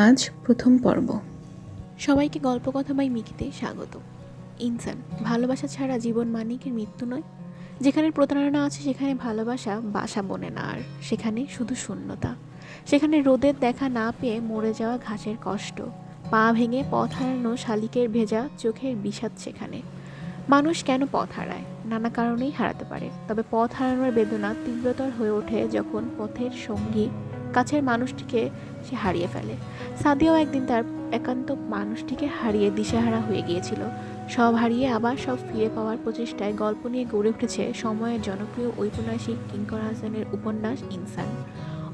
আজ প্রথম পর্ব। সবাইকে গল্পকথা বাই মিকিতে স্বাগত। ইনসান, ভালোবাসা ছাড়া জীবন মানেই কি মৃত্যু নয়? যেখানে প্রতারণা আছে সেখানে ভালোবাসা বাসা বনে না, আর সেখানে শুধু শূন্যতা। সেখানে রোদের দেখা না পেয়ে মরে যাওয়া ঘাসের কষ্ট, পা ভেঙে পথ হারানো শালিকের ভেজা চোখের বিষাদ। সেখানে মানুষ কেন পথ হারায়? নানা কারণেই হারাতে পারে, তবে পথ হারানোর বেদনা তীব্রতর হয়ে ওঠে যখন পথের সঙ্গী, কাছের মানুষটিকে সে হারিয়ে ফেলে। সাদিয়াও একদিন তার একান্ত মানুষটিকে হারিয়ে দিশেহারা হয়ে গিয়েছিল। সব হারিয়ে আবার সব ফিরে পাওয়ার প্রচেষ্টায় গল্প নিয়ে গড়ে উঠেছে সময়ের জনপ্রিয় ঔপন্যাসিক কিঙ্কর হাসানের উপন্যাস ইনসান।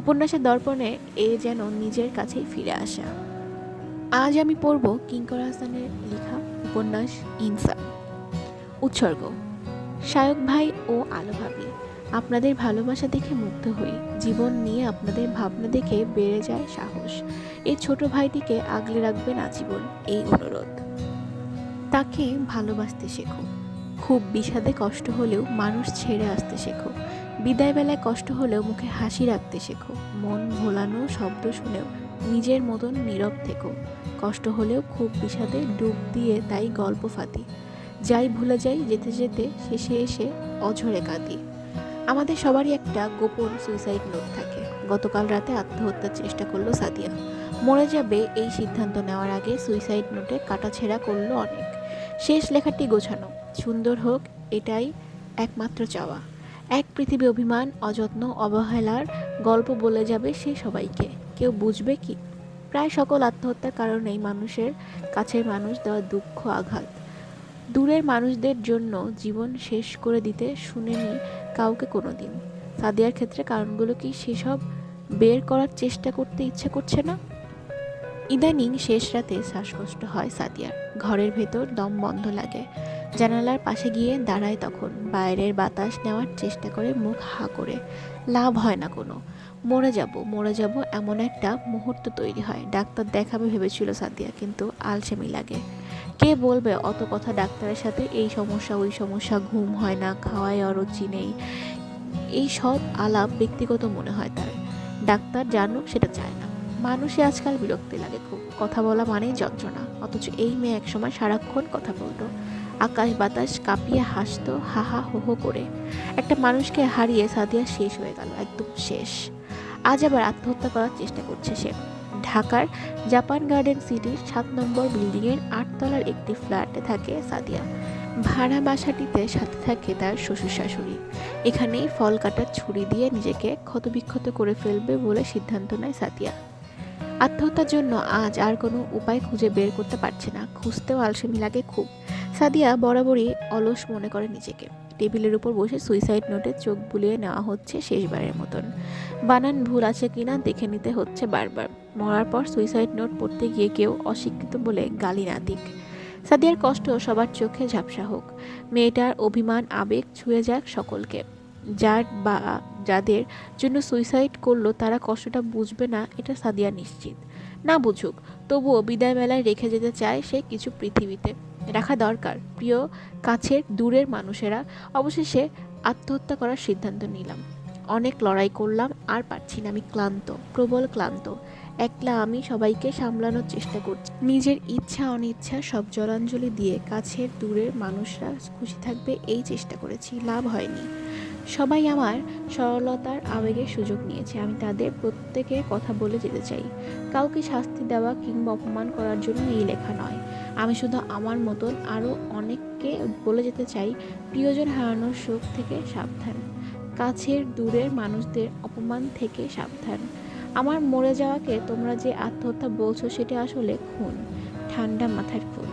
উপন্যাসের দর্পণে এ যেন নিজের কাছেই ফিরে আসা। আজ আমি পড়ব কিঙ্কর হাসানের লেখা উপন্যাস ইনসান। উৎসর্গ: শায়ক ভাই ও আলো ভাবি, আপনাদের ভালোবাসা দেখে মুগ্ধ হই। জীবন নিয়ে আপনাদের ভাবনা দেখে বেড়ে যায় সাহস। এই ছোট ভাইটিকে আগলে রাখবেন আজীবন, এই অনুরোধ। তাকে ভালোবাসতে শেখো। খুব বিষাদে কষ্ট হলেও মানুষ ছেড়ে আসতে শেখো। বিদায় বেলায় কষ্ট হলেও মুখে হাসি রাখতে শেখো। মন ভোলানো শব্দ শুনেও নিজের মতন নীরব থেকো। কষ্ট হলেও খুব বিষাদে ডুব দিয়ে তাই গল্প ফাঁদি। যাই ভুলে যাই যেতে যেতে শেষে এসে অঝরে কাঁদি। আমাদের সবারই একটা গোপন সুইসাইড নোট থাকে। গতকাল রাতে আত্মহত্যার চেষ্টা করলো সাদিয়া। মরে যাবে এই সিদ্ধান্ত নেওয়ার আগে সুইসাইড নোটে কাটাছেঁড়া করলো অনেক। শেষ লেখাটি গোছানো, সুন্দর হোক, এটাই একমাত্র চাওয়া। এক পৃথিবী অভিমান, অযত্ন, অবহেলার গল্প বলে যাবে সে সবাইকে। কেউ বুঝবে কি? প্রায় সকল আত্মহত্যার কারণেই মানুষের কাছের মানুষ দেওয়া দুঃখ, আঘাত। দূরের মানুষদের জন্য জীবন শেষ করে দিতে শুনিনি কাউকে কোনো দিন। সাদিয়ার ক্ষেত্রে কারণগুলো কি সেসব বের করার চেষ্টা করতে ইচ্ছে করছে না? ইদানিং শেষ রাতে শ্বাসকষ্ট হয় সাদিয়ার। ঘরের ভেতর দম বন্ধ লাগে। জানালার পাশে গিয়ে দাঁড়ায়, তখন বাইরের বাতাস নেওয়ার চেষ্টা করে মুখ হা করে। লাভ হয় না কোনো। মরে যাব এমন একটা মুহূর্ত তৈরি হয়। ডাক্তার দেখাবে ভেবেছিল সাদিয়া, কিন্তু আলসেমি লাগে। কে বলবে অত কথা ডাক্তারের সাথে? এই সমস্যা ওই সমস্যা, ঘুম হয় না, খাওয়ায় অরুচি নেই, এই সব আলাপ ব্যক্তিগত মনে হয় তার। ডাক্তার জানুক সেটা চায় না। মানুষে আজকাল বিরক্তি লাগে খুব। কথা বলা মানেই যন্ত্রণা। অথচ এই মেয়ে একসময় সারাক্ষণ কথা বলতো। আকাশ বাতাস কাঁপিয়ে হাসতো, হা হা হো হো করে। একটা মানুষকে হারিয়ে সাদিয়া শেষ হয়ে গেল, একদম শেষ। আজ আবার আত্মহত্যা করার চেষ্টা করছে সে। ঢাকার জাপান গার্ডেন সিটির 7 নম্বর বিল্ডিংয়ের 8 তলার একটি ফ্ল্যাটে থাকে সাদিয়া। ভাড়া বাসাটিতে সাথে থাকে তার শ্বশুর শাশুড়ি। এখানেই ফল কাটার ছুরি দিয়ে নিজেকে ক্ষতবিক্ষত করে ফেলবে বলে সিদ্ধান্ত নেয় সাদিয়া। আত্মহত্যার জন্য আজ আর কোনো উপায় খুঁজে বের করতে পারছে না। খুঁজতেও আলসেমি লাগে খুব। সাদিয়া বরাবরই অলস মনে করে নিজেকে। টেবিলের উপর বসে সুইসাইড নোটে চোখ বুলিয়ে নেওয়া হচ্ছে শেষবারের মতন। বানান ভুল আছে কিনা দেখে নিতে হচ্ছে বারবার। মরার পর সুইসাইড নোট পড়তে গিয়ে কেউ অশিক্ষিত বলে গালি না দিক। সাদিয়ার কষ্ট সবার চোখে ঝাপসা হোক। মেয়েটার অভিমান আবেগ ছুঁয়ে যাক সকলকে। যার বা যাদের জন্য সুইসাইড করলো তারা কষ্টটা বুঝবে না, এটা সাদিয়া নিশ্চিত। না বুঝুক, তবুও বিদায় বেলায় রেখে যেতে চায় সে কিছু পৃথিবীতে। রাখা দরকার প্রিয়, কাছের, দূরের মানুষেরা। অবশেষে আত্মহত্যা করার সিদ্ধান্ত নিলাম। অনেক লড়াই করলাম, আর পারছি না, আমি ক্লান্ত, প্রবল ক্লান্ত। একলা আমি সবাইকে সামলানোর চেষ্টা করছি। নিজের ইচ্ছা অনিচ্ছা সব জলাঞ্জলি দিয়ে কাছের দূরের মানুষরা খুশি থাকবে এই চেষ্টা করেছি, লাভ হয়নি। সবাই আমার সরলতার আবেগের সুযোগ নিয়েছে। আমি তাদের প্রত্যেকের কথা বলে যেতে চাই। কাউকে শাস্তি দেওয়া কিংবা অপমান করার জন্য এই লেখা নয়। আমি শুধু আমার মতন আরও অনেককে বলে যেতে চাই, প্রিয়জন হারানোর শোক থেকে সাবধান। কাছের দূরের মানুষদের অপমান থেকে সাবধান। আমার মরে যাওয়াকে তোমরা যে আত্মহত্যা বলছো সেটা আসলে খুন, ঠান্ডা মাথার খুন।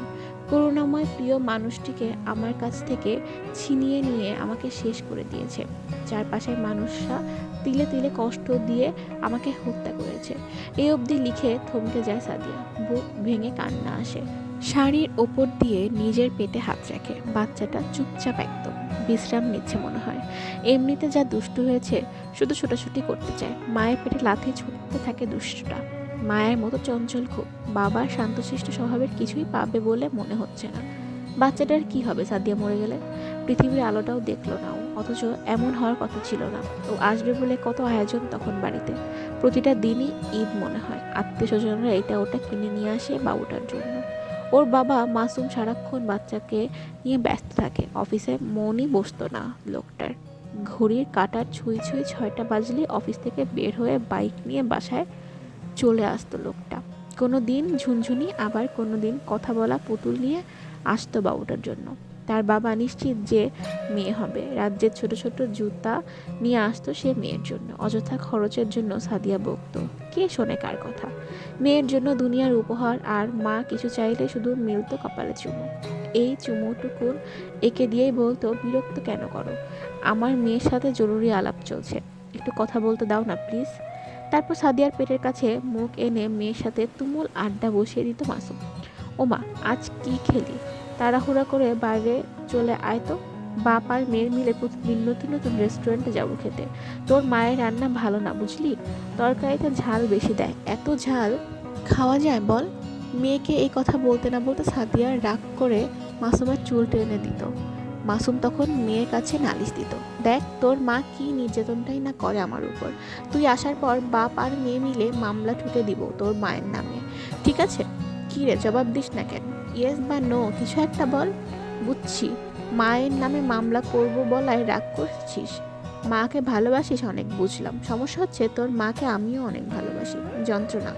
করুণাময় প্রিয় মানুষটিকে আমার কাছ থেকে ছিনিয়ে নিয়ে আমাকে শেষ করে দিয়েছে। চারপাশের মানুষরা তিলে তিলে কষ্ট দিয়ে আমাকে হত্যা করেছে। এই অবধি লিখে থমকে যায় সাদিয়া। বুক ভেঙে কান্না আসে। শাড়ির ওপর দিয়ে নিজের পেটে হাত রাখে। বাচ্চাটা চুপচাপ, একদম বিশ্রাম নিচ্ছে মনে হয়। এমনিতে যা দুষ্টু হয়েছে, শুধু ছোটাছুটি করতে চায়। মায়ের পেটে লাথি ছুটতে থাকে দুষ্টটা। মায়ের মতো চঞ্চল খুব। বাবার শান্তশিষ্ট স্বভাবের কিছুই পাবে বলে মনে হচ্ছে না। বাচ্চাটার কি হবে সাদিয়া মরে গেলে? পৃথিবীর আলোটাও দেখলো না ও, অথচ এমন হওয়ার কথা ছিল না। ও আসবে বলে কত আয়োজন তখন বাড়িতে, প্রতিটা দিনই ঈদ মনে হয়। আত্মীয় স্বজনরা এটা ওটা কিনে নিয়ে আসে বাবুটার জন্য। ওর বাবা মাসুম সারাক্ষণ বাচ্চাকে নিয়ে ব্যস্ত থাকে, অফিসে মনই বসতো না লোকটার। ঘড়ির কাঁটার ছুঁই ছুঁই 6টা বাজলে অফিস থেকে বের হয়ে বাইক নিয়ে বাসায় চলে আসতো লোকটা। কোনো দিন ঝুনঝুনি, আবার কোনো দিন কথা বলা পুতুল নিয়ে আসতো বাবুটার জন্য। তার বাবা নিশ্চিত যে মেয়ে হবে, রাজ্যের ছোট ছোট জুতা নিয়ে আসতো সে মেয়ের জন্য। অযথা খরচের জন্য সাদিয়া বকতো, কে শোনে কার কথা। মেয়ের জন্য দুনিয়ার উপহার, আর মা কিছু চাইলে শুধু মিলতো কপালে চুমু। এই চুমুটুকুন একে দিয়েই বলতো, বিরক্ত কেন করো, আমার মেয়ের সাথে জরুরি আলাপ চলছে, একটু কথা বলতে দাও না প্লিজ। তারপর সাদিয়ার পেটের কাছে মুখ এনে মেয়ের সাথে তুমুল আড্ডা বসিয়ে দিত মাসুম। ওমা, আজ কি খেলি? তাড়াহুড়া করে বাইরে চলে আয় তো, বাপ আর মেয়ের মিলে প্রতিদিন নতুন নতুন রেস্টুরেন্টে যাবো খেতে। তোর মায়ের রান্না ভালো না বুঝলি, তরকারিতে ঝাল বেশি দেয়। এত ঝাল খাওয়া যায় বল? মেয়েকে এই কথা বলতে না বলতে সাদিয়া রাগ করে মাসুমের চুল টেনে দিত। মাসুম তখন মেয়ের কাছে নালিশ দিত, দেখ তোর মা কি নির্যাতনটাই না করে আমার উপর। তুই আসার পর বাপ আর মেয়ে মিলে মামলা ঠুকে দিব তোর মায়ের নামে, ঠিক আছে? কি রে, জবাব দিস না কেন? ইয়েস বা নো কিছু একটা বল। বুঝছি, মায়ের নামে মামলা করব বলায় রাগ করছিস। মাকে ভালোবাসিস অনেক, বুঝলাম। সমস্যা হচ্ছে তোর মাকে আমিও অনেক ভালোবাসি। যন্ত্রণা।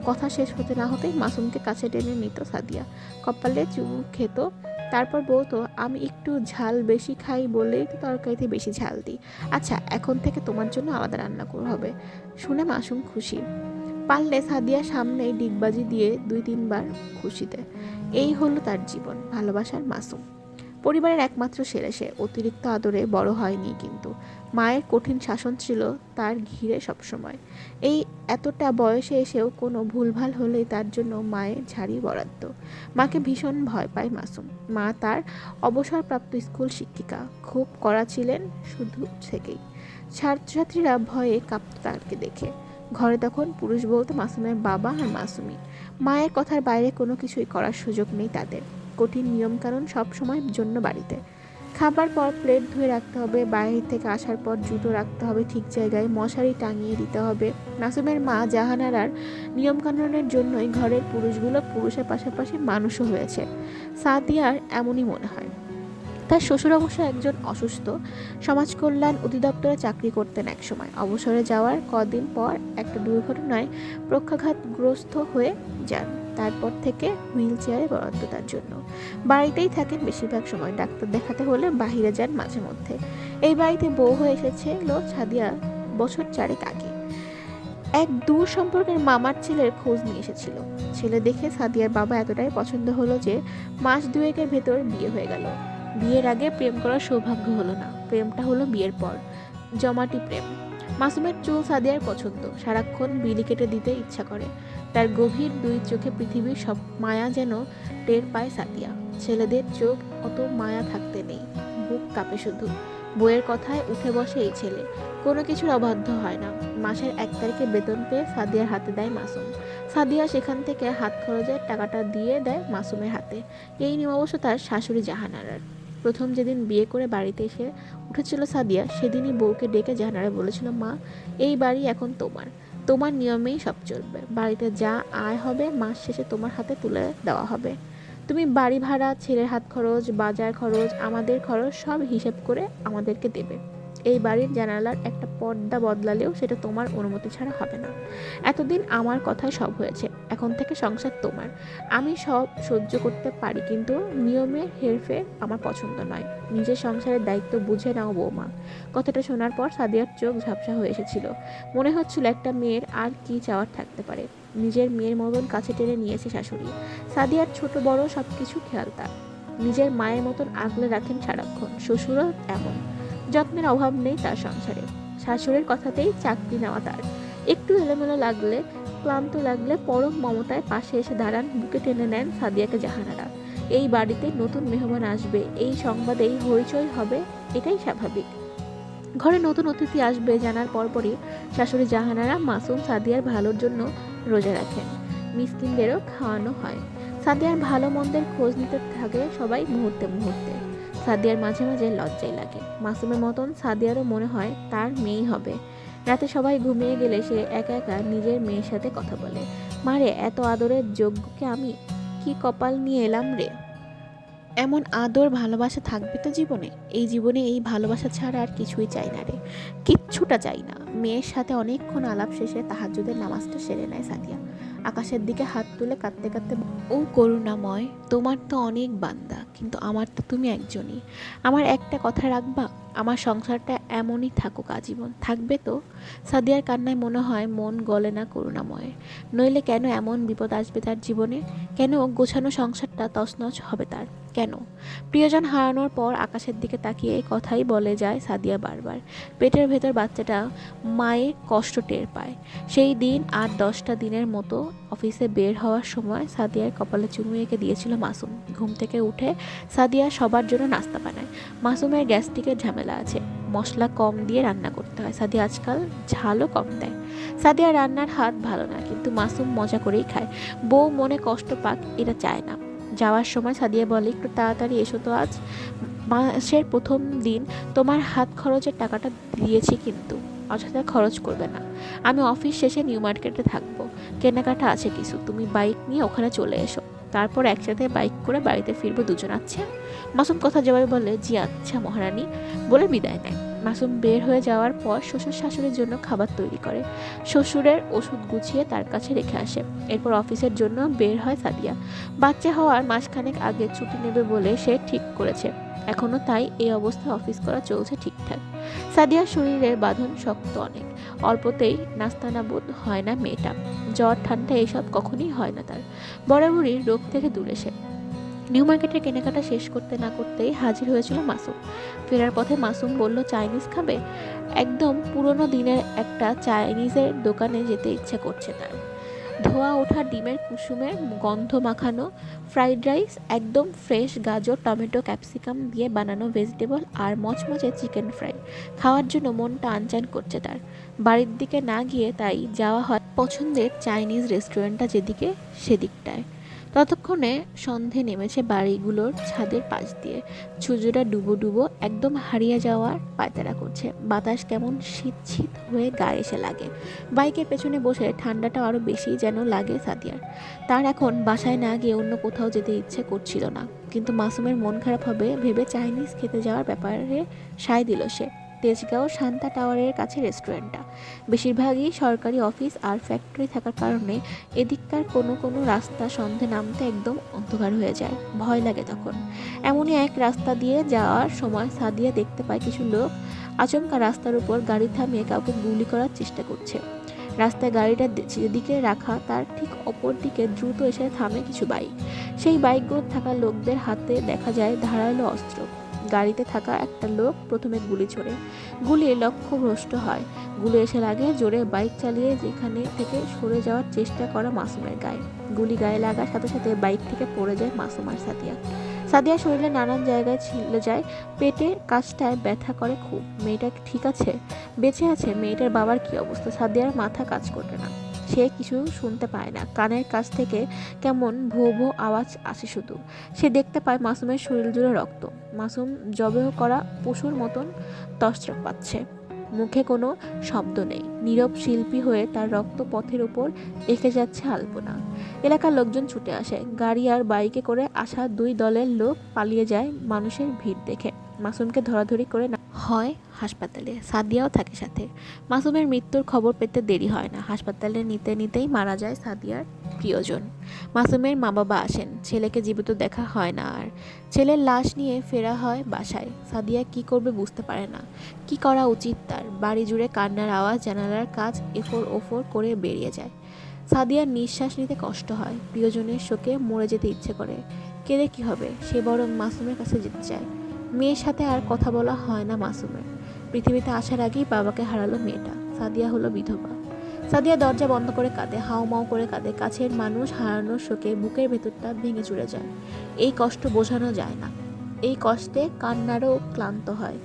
কথা শেষ হতে না হতেই মাসুমকে কাছে টেনে নিত সাদিয়া, কপালে চুমু খেত। তারপর বলতো, আমি একটু ঝাল বেশি খাই বলেই তো তরকারিতে বেশি ঝাল দিই। আচ্ছা, এখন থেকে তোমার জন্য আলাদা রান্না করা হবে। শুনে মাসুম খুশি। পারলে সাদিয়ার সামনেই ডিগবাজি দিয়ে 2-3 বার খুশিতে। এই হলো তার জীবন, ভালোবাসার মাসুম। পরিবারের একমাত্র ছেলে সে, অতিরিক্ত আদরে বড় হয়নি কিন্তু। মায়ের কঠিন শাসন ছিল তার ঘিরে সবসময়। এই এতটা বয়সে এসেও কোনো ভুলভাল হলেই তার জন্য মায়ের ঝাড়ি বরাদ্দ। মাকে ভীষণ ভয় পায় মাসুম। মা তার অবসরপ্রাপ্ত স্কুল শিক্ষিকা, খুব কড়া ছিলেন শুধু থেকেই। ছাত্রছাত্রীরা ভয়ে কাঁপত তাকে দেখে। ঘরে তখন পুরুষ বলতে মাসুমের বাবা আর মাসুমি। মায়ের কথার বাইরে কোনো কিছুই করার সুযোগ নেই তাদের। কঠিন নিয়মকানুন সব সময়ের জন্য বাড়িতে। খাবার পর প্লেট ধুয়ে রাখতে হবে, বাইরে থেকে আসার পর জুতো রাখতে হবে ঠিক জায়গায়, মশারি টাঙিয়ে দিতে হবে। মাসুমের মা জাহানারার নিয়মকানুনের জন্যই ঘরের পুরুষগুলো পুরুষের পাশাপাশি মানুষও হয়েছে। সাদিয়ার এমনই মনে হয়। তার শ্বশুর অবশ্য একজন অসুস্থ সমাজ কল্যাণ অধিদপ্তরে চাকরি করতেন একসময়। অবসরে যাওয়ার কদিন পর একটা দুর্ঘটনায় পক্ষাঘাতগ্রস্ত হয়ে যান। তারপর থেকে হুইল চেয়ারে বরাদ্দ তার জন্য। বাড়িতেই থাকেন বেশিরভাগ সময়, ডাক্তার দেখাতে হলে বাইরে যান মাঝে মধ্যে। এই বাড়িতে বউ হয়ে এসেছিল সাদিয়া বছর 4 আগে। এক দূর সম্পর্কের মামার ছেলের খোঁজ নিয়ে এসেছিল। ছেলে দেখে সাদিয়ার বাবা এতটাই পছন্দ হলো যে মাস 2-এর ভেতর বিয়ে হয়ে গেল। বিয়ের আগে প্রেম করার সৌভাগ্য হলো না, প্রেমটা হলো বিয়ের পর, জমাটি প্রেম। মাসুমের চুল সাদিয়ার পছন্দ, সারাক্ষণ বিলি কেটে দিতে ইচ্ছা করে। তার গভীর 2 চোখে পৃথিবীর সব মায়া যেন টের পায় সাদিয়া। ছেলেদের চোখ অত মায়া থাকতে নেই, বুক কাঁপে শুধু। বইয়ের কথায় উঠে বসে এই ছেলে, কোনো কিছুর অবাধ্য হয় না। মাসের 1 তারিখে বেতন পেয়ে সাদিয়ার হাতে দেয় মাসুম। সাদিয়া সেখান থেকে হাত খরচের টাকাটা দিয়ে দেয় মাসুমের হাতে। এই নিয়ম অবশ্য তার শাশুড়ি জাহানারার। প্রথম যেদিন বিয়ে করে বাড়িতে এসে উঠেছিল সাদিয়া, সেদিনই বউকে ডেকে জাহানারা বলেছিল, মা, এই বাড়ি এখন তোমার, তোমার নিয়মেই সব চলবে। বাড়িতে যা আয় হবে মাস শেষে তোমার হাতে তুলে দেওয়া হবে। তুমি বাড়ি ভাড়া, ছেলের হাত খরচ, বাজার খরচ, আমাদের খরচ সব হিসেব করে আমাদেরকে দেবে। এই বাড়ির জানালার একটা পর্দা বদলালেও সেটা তোমার অনুমতি ছাড়া হবে না। এতদিন আমার কথায় সব হয়েছে, এখন থেকে সংসার তোমার। আমি সব সহ্য করতে পারি, কিন্তু নিয়মের হেরফের আমার পছন্দ নয়। নিজের সংসারের দায়িত্ব বুঝে নাও বৌমা। কথাটা শোনার পর সাদিয়ার চোখ ঝাপসা হয়ে এসেছিল। মনে হচ্ছিল একটা মেয়ের আর কি চাওয়ার থাকতে পারে। নিজের মেয়ের মতন কাছে টেনে নিয়েছে শাশুড়ি। সাদিয়ার ছোট বড় সব কিছু খেয়াল তার। নিজের মায়ের মতন আগলে রাখেন সারাক্ষণ। শ্বশুরও এমন, যত্নের অভাব নেই তার সংসারে। শাশুড়ির কথাতেই চাকরি নেওয়া তার। একটু এলোমেলো লাগলে, ক্লান্ত লাগলে পরম মমতায় পাশে এসে দাঁড়ান, বুকে টেনে নেন সাদিয়াকে জাহানারা। এই বাড়িতে নতুন মেহমান আসবে, এই সংবাদেই হইচই হবে, এটাই স্বাভাবিক। ঘরে নতুন অতিথি আসবে জানার পরপরই শাশুড়ি জাহানারা মাসুম সাদিয়ার ভালোর জন্য রোজা রাখেন। মিসকিনদেরও খাওয়ানো হয়। সাদিয়ার ভালো মন্দের খোঁজ নিতে থাকে সবাই মুহূর্তে মুহূর্তে। সাদিয়ার মাঝে মাঝে লজ্জাই লাগে। মাসুমের মতন সাদিয়ারও মনে হয় তার মেয়েই হবে। রাতে সবাই ঘুমিয়ে গেলে সে একা একা নিজের মেয়ের সাথে কথা বলে, মারে এত আদরের যোগ্যকে আমি কি কপাল নিয়ে এলাম রে। এমন আদর ভালোবাসা থাকবে তো জীবনে? এই জীবনে এই ভালোবাসা ছাড়া আর কিছুই চাই না রে, কিচ্ছুটা চাই না। মেয়ের সাথে অনেকক্ষণ আলাপ শেষে তাহাজ্জুদের নামাজটা সেরে নেয় সাদিয়া। আকাশের দিকে হাত তুলে কাঁদতে কাঁদতে, ও করুণাময়, তোমার তো অনেক বান্দা, কিন্তু আমার তো তুমি একজনই। আমার একটা কথা রাখবা? আমার সংসারটা এমনই থাকুক আজীবন, থাকবে তো? সাদিয়ার কান্নায় মনে হয় মন গলে না করুণাময়ের। নইলে কেন এমন বিপদ আসবে তার জীবনে? কেন গোছানো সংসারটা তছনছ হবে তার? কেন? প্রিয়জন হারানোর পর আকাশের দিকে তাকিয়ে এই কথাই বলে যায় সাদিয়া বারবার। পেটের ভেতর বাচ্চাটা মায়ের কষ্ট টের পায়। সেই দিন ৮-১০টা দিনের মতো অফিসে বের হওয়ার সময় সাদিয়ার কপালে চুমু এঁকে দিয়েছিল মাসুম। ঘুম থেকে উঠে সাদিয়া সবার জন্য নাস্তা বানায়। মাসুমের গ্যাস্ট্রিকের ঝামেলা আছে, মশলা কম দিয়ে রান্না করতে হয়। সাদিয়া আজকাল ঝালও কম দেয়। সাদিয়ার রান্নার হাত ভালো না, কিন্তু মাসুম মজা করেই খায়। বউ মনে কষ্ট পাক এটা চায় না। যাওয়ার সময় সাদিয়া বলে, একটু তাড়াতাড়ি এসো তো, আজ মাসের প্রথম দিন, তোমার হাত খরচের টাকাটা দিয়েছি, কিন্তু অযথা খরচ করবে না। আমি অফিস শেষে নিউ মার্কেটে থাকবো, কেনাকাটা আছে কিছু, তুমি বাইক নিয়ে ওখানে চলে এসো, তারপর একসাথে বাইক করে বাড়িতে ফিরবো দুজন। আচ্ছা? মাসুম কথা জবাবে বলে, জি আচ্ছা মহারানী, বলে বিদায় নেয়। মাসুম বের হয়ে যাওয়ার পর শ্বশুর শাশুড়ির জন্য খাবার তৈরি করে, শ্বশুরের ওষুধ গুছিয়ে তার কাছে রেখে আসে। এরপর অফিসের জন্য বের হয় সাদিয়া। বাচ্চা হওয়ার মাসখানেক আগে ছুটি নেবে বলে সে ঠিক করেছে, এখনও তাই এই অবস্থায় অফিস করা চলছে ঠিকঠাক। সাদিয়ার শরীরের বাঁধন শক্ত অনেক, অল্পতেই নাস্তানাবুদ হয় না মেয়েটা। জ্বর ঠান্ডা এইসব কখনই হয় না তার। বরাবরই রোগ থেকে দূরে সে। নিউ মার্কেটের কেনাকাটা শেষ করতে না করতেই হাজির হয়েছিল মাসুম। ফেরার পথে মাসুম বলল, চাইনিজ খাবে? একদম পুরনো দিনের একটা চাইনিজের দোকানে যেতে ইচ্ছে করছে তার। ধোয়া ওঠা ডিমের কুসুমের গন্ধ মাখানো ফ্রাইড রাইস, একদম ফ্রেশ গাজর টমেটো ক্যাপসিকাম দিয়ে বানানো ভেজিটেবল, আর মচমচে চিকেন ফ্রাই খাওয়ার জন্য মনটা আনচান করছে তার। বাড়ির দিকে না গিয়ে তাই যাওয়া হয় পছন্দের চাইনিজ রেস্টুরেন্টটা যেদিকে সেদিকটায়। ততক্ষণে সন্ধে নেমেছে বাড়িগুলোর ছাদের পাশ দিয়ে। সূর্যটা ডুবো ডুবো একদম হারিয়ে যাওয়ার পায়তারা করছে। বাতাস কেমন শীত শীত হয়ে গায়ে এসে লাগে। বাইকের পেছনে বসে ঠান্ডাটা আরও বেশি যেন লাগে সাদিয়ার। তার এখন বাসায় না গিয়ে অন্য কোথাও যেতে ইচ্ছে করছিল না, কিন্তু মাসুমের মন খারাপ হবে ভেবে চাইনিজ খেতে যাওয়ার ব্যাপারে সায় দিল সে। তেজগাঁও শান্তা টাওয়ারের কাছে রেস্টুরেন্টটা। বেশিরভাগই সরকারি অফিস আর ফ্যাক্টরি থাকার কারণে এদিককার কোনো কোনো রাস্তা সন্ধে নামতে একদম অন্ধকার হয়ে যায়, ভয় লাগে তখন। এমনই এক রাস্তা দিয়ে যাওয়ার সময় সাদিয়া দেখতে পায় কিছু লোক আচমকা রাস্তার উপর গাড়ি থামিয়ে কাউকে গুলি করার চেষ্টা করছে। রাস্তায় গাড়িটা যেদিকে রাখা তার ঠিক অপর দিকে দ্রুত এসে থামে কিছু বাইক। সেই বাইকগুলো থাকা লোকদের হাতে দেখা যায় ধারালো অস্ত্র। গাড়িতে থাকা একটা লোক প্রথমে গুলি ছোড়ে, গুলি লক্ষ্যভ্রষ্ট হয়। গুলি এসে লাগে জোরে বাইক চালিয়ে যেখানে থেকে সরে যাওয়ার চেষ্টা করা মাসুমের গায়ে। গুলি গায়ে লাগার সাথে সাথে বাইক থেকে পড়ে যায় মাসুম আর সাদিয়া। সাদিয়ার শরীরে নানান জায়গায় ছিলে যায়, পেটের কাছটায় ব্যথা করে খুব। মেয়েটা ঠিক আছে? বেঁচে আছে? মেয়েটার বাবার কি অবস্থা? সাদিয়ার মাথা কাজ করবে না, সে কিছু শুনতে পায় না। কানের কাছ থেকে কেমন ভো ভো আওয়াজ আসে শুধু। সে দেখতে পায় মাসুমের শরীর জুড়ে রক্ত। মাসুম জবেহ করা পশুর মতন তছরক পাচ্ছে, মুখে কোনো শব্দ নেই। নীরব শিল্পী হয়ে তার রক্ত পথের উপর এঁকে যাচ্ছে আলপনা। এলাকার লোকজন ছুটে আসে। গাড়ি আর বাইকে করে আসা দুই দলের লোক পালিয়ে যায় মানুষের ভিড় দেখে। মাসুমকে ধরাধরি করে না হয় হাসপাতালে, সাদিয়াও থাকে সাথে। মাসুমের মৃত্যুর খবর পেতে দেরি হয় না, হাসপাতালে নিতে নিতেই মারা যায় সাদিয়ার প্রিয়জন। মাসুমের মা বাবা আসেন, ছেলেকে জীবিত দেখা হয় না আর। ছেলের লাশ নিয়ে ফেরা হয় বাসায়। সাদিয়া কি করবে বুঝতে পারে না, কি করা উচিত তার। বাড়ি জুড়ে কান্নার আওয়াজ, জানালার কাজ এফোর ওফোর করে বেরিয়ে যায়। সাদিয়ার নিঃশ্বাস নিতে কষ্ট হয়, প্রিয়জনের শোকে মরে যেতে ইচ্ছে করে। কেঁদে কি হবে, সে বরং মাসুমের কাছে যেতে চায়। মেয়ের সাথে আর কথা বলা হয় না মাসুমের। পৃথিবীতে আসার আগেই বাবাকে হারালো মেয়েটা। সাদিয়া হলো বিধবা। সাদিয়া দরজা বন্ধ করে কাঁদে, হাউমাউ করে কাঁদে। কাছের মানুষ হারানোর শোকে বুকের ভেতরটা ভেঙে চুরে যায়। এই কষ্ট বোঝানো যায় না, এই কষ্টে কান্নারও ক্লান্ত হয়।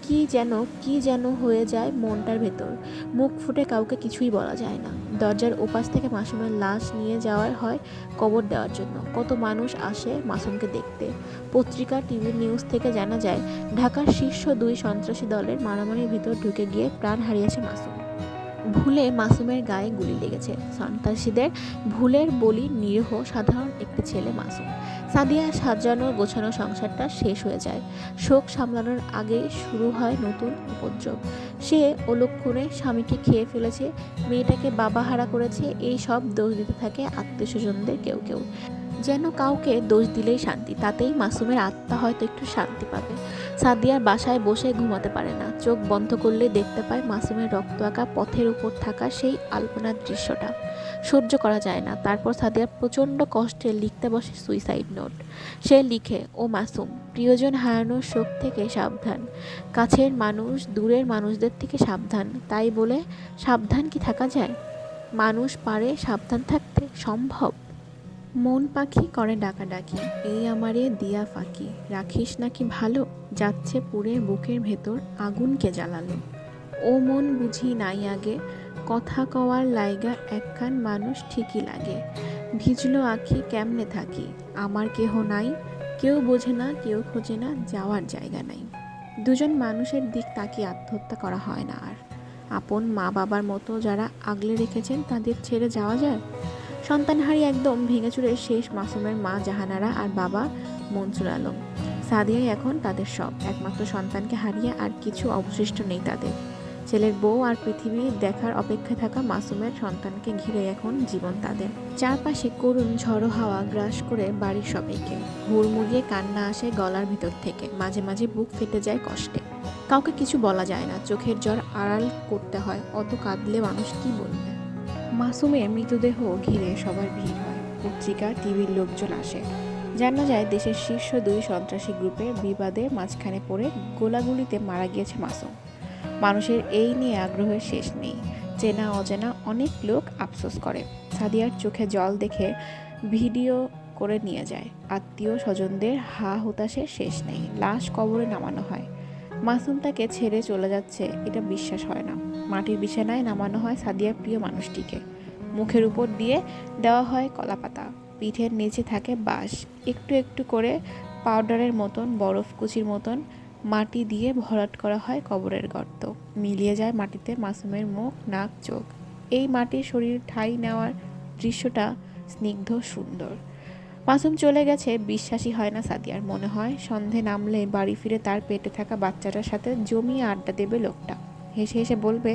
কি কি যেন হয়ে যায় মনটার ভেতর। মুখ ফুটে কাউকে কিছুই বলা যায় না। দরজার ওপাশ থেকে মাসুমের লাশ নিয়ে যাওয়ার হয় কবর দেওয়ার জন্য। কত মানুষ আসে মাসুমকে দেখতে। পত্রিকা, টিভি নিউজ থেকে জানা যায় ঢাকার শীর্ষ 2 সন্ত্রাসী দলের মারামারির ভিতর ঢুকে গিয়ে প্রাণ হারিয়েছে মাসুম। ভুলে মাসুমের গায়ে গুলি লেগেছে। সন্ত্রাসীদের ভুলের বলি নিরীহ সাধারণ একটি ছেলে মাসুম। সাদিয়ার সাজানো গোছানো সংসারটা শেষ হয়ে যায়। শোক সামলানোর আগেই শুরু হয় নতুন উপদ্রব। সে অলক্ষণে স্বামীকে খেয়ে ফেলেছে, মেয়েটাকে বাবা হারা করেছে, এই সব দোষ দিতে থাকে আত্মীয় স্বজনদের কেউ কেউ। যেন কাউকে দোষ দিলেই শান্তি, তাতেই মাসুমের আত্মা হয়তো একটু শান্তি পাবে। সাদিয়ার বাসায় বসে ঘুমাতে পারে না। চোখ বন্ধ করলে দেখতে পায় মাসুমের রক্ত আঁকা পথের উপর থাকা সেই আলপনার দৃশ্যটা। সহ্য করা যায় না। তারপর সাদিয়া প্রচণ্ড কষ্টে লিখতে বসে সুইসাইড নোট। সে লিখে, ও মাসুম, প্রিয়জন হারানোর শোক থেকে সাবধান, কাছের মানুষ দূরের মানুষদের থেকে সাবধান। তাই বলে সাবধান কি থাকা যায়? মানুষ পারে সাবধান থাকতে? সম্ভব? মন পাখি করে ডাকাডাকি, এই আমারে দিয়া ফাঁকি, রাখিস নাকি ভালো, যাচ্ছে পুড়ে বুকের ভেতর, আগুনকে জ্বালালো। ও মন বুঝি নাই আগে, কথা কওয়ার লাইগা একখান মানুষ ঠিকই লাগে। ভিজলো আখি কেমনে থাকি, আমার কেহ নাই, কেউ বোঝে না কেউ খোঁজে না, যাওয়ার জায়গা নাই। দুজন মানুষের দিক তাকিয়ে আত্মহত্যা করা হয় না আর। আপন মা বাবার মতো যারা আগলে রেখেছেন তাদের ছেড়ে যাওয়া যায়? সন্তানহারি একদম ভেঙেচুরে শেষ মাসুমের মা জাহানারা আর বাবা মনসুর আলম। সাদিয়াই এখন তাদের সব। একমাত্র সন্তানকে হারিয়ে আর কিছু অবশিষ্ট নেই তাদের। ছেলের বউ আর পৃথিবী দেখার অপেক্ষায় থাকা মাসুমের সন্তানকে ঘিরে এখন জীবন তাদের। চারপাশে করুণ ঝড়ো হাওয়া গ্রাস করে বাড়ির সবাইকে। হুড়মুড়িয়ে কান্না আসে গলার ভিতর থেকে, মাঝে মাঝে বুক ফেটে যায় কষ্টে। কাউকে কিছু বলা যায় না, চোখের জল আড়াল করতে হয়। অত কাঁদলে মানুষ কি বলবে? মাসুমের মৃতদেহ ঘিরে সবার ভিড় হয়। পত্রিকা, টিভির লোকজন আসে। জানা যায় দেশের শীর্ষ 2 সন্ত্রাসী গ্রুপের বিবাদে মাঝখানে পড়ে গোলাগুলিতে মারা গিয়েছে মাসুম। মানুষের এই নিয়ে আগ্রহের শেষ নেই। চেনা অচেনা অনেক লোক আফসোস করে। সাদিয়ার চোখে জল দেখে ভিডিও করে নিয়ে যায়। আত্মীয় স্বজনদের হা হুতাশের শেষ নেই। লাশ কবরে নামানো হয়। মাসুম তাকে ছেড়ে চলে যাচ্ছে, এটা বিশ্বাস হয় না। মাটির বিছানায় নামানো হয় সাদিয়ার প্রিয় মানুষটিকে। মুখের উপর দিয়ে দেওয়া হয় কলাপাতা। পিঠের নিচে থাকে বাঁশ। একটু একটু করে পাউডারের মতন, বরফ কুচির মতন মাটি দিয়ে ভরাট করা হয় কবরের গর্ত। মিলিয়ে যায় মাটিতে মাসুমের মুখ, নাক, চোখ। এই মাটির শরীর ঠাঁই নেওয়ার দৃশ্যটা স্নিগ্ধ সুন্দর। মাসুম চলে গেছে বিশ্বাসই হয় না সাদিয়ার। মনে হয় সন্ধে নামলে বাড়ি ফিরে তার পেটে থাকা বাচ্চাটার সাথে জমিয়ে আড্ডা দেবে লোকটা। হেসে হেসে বলবে,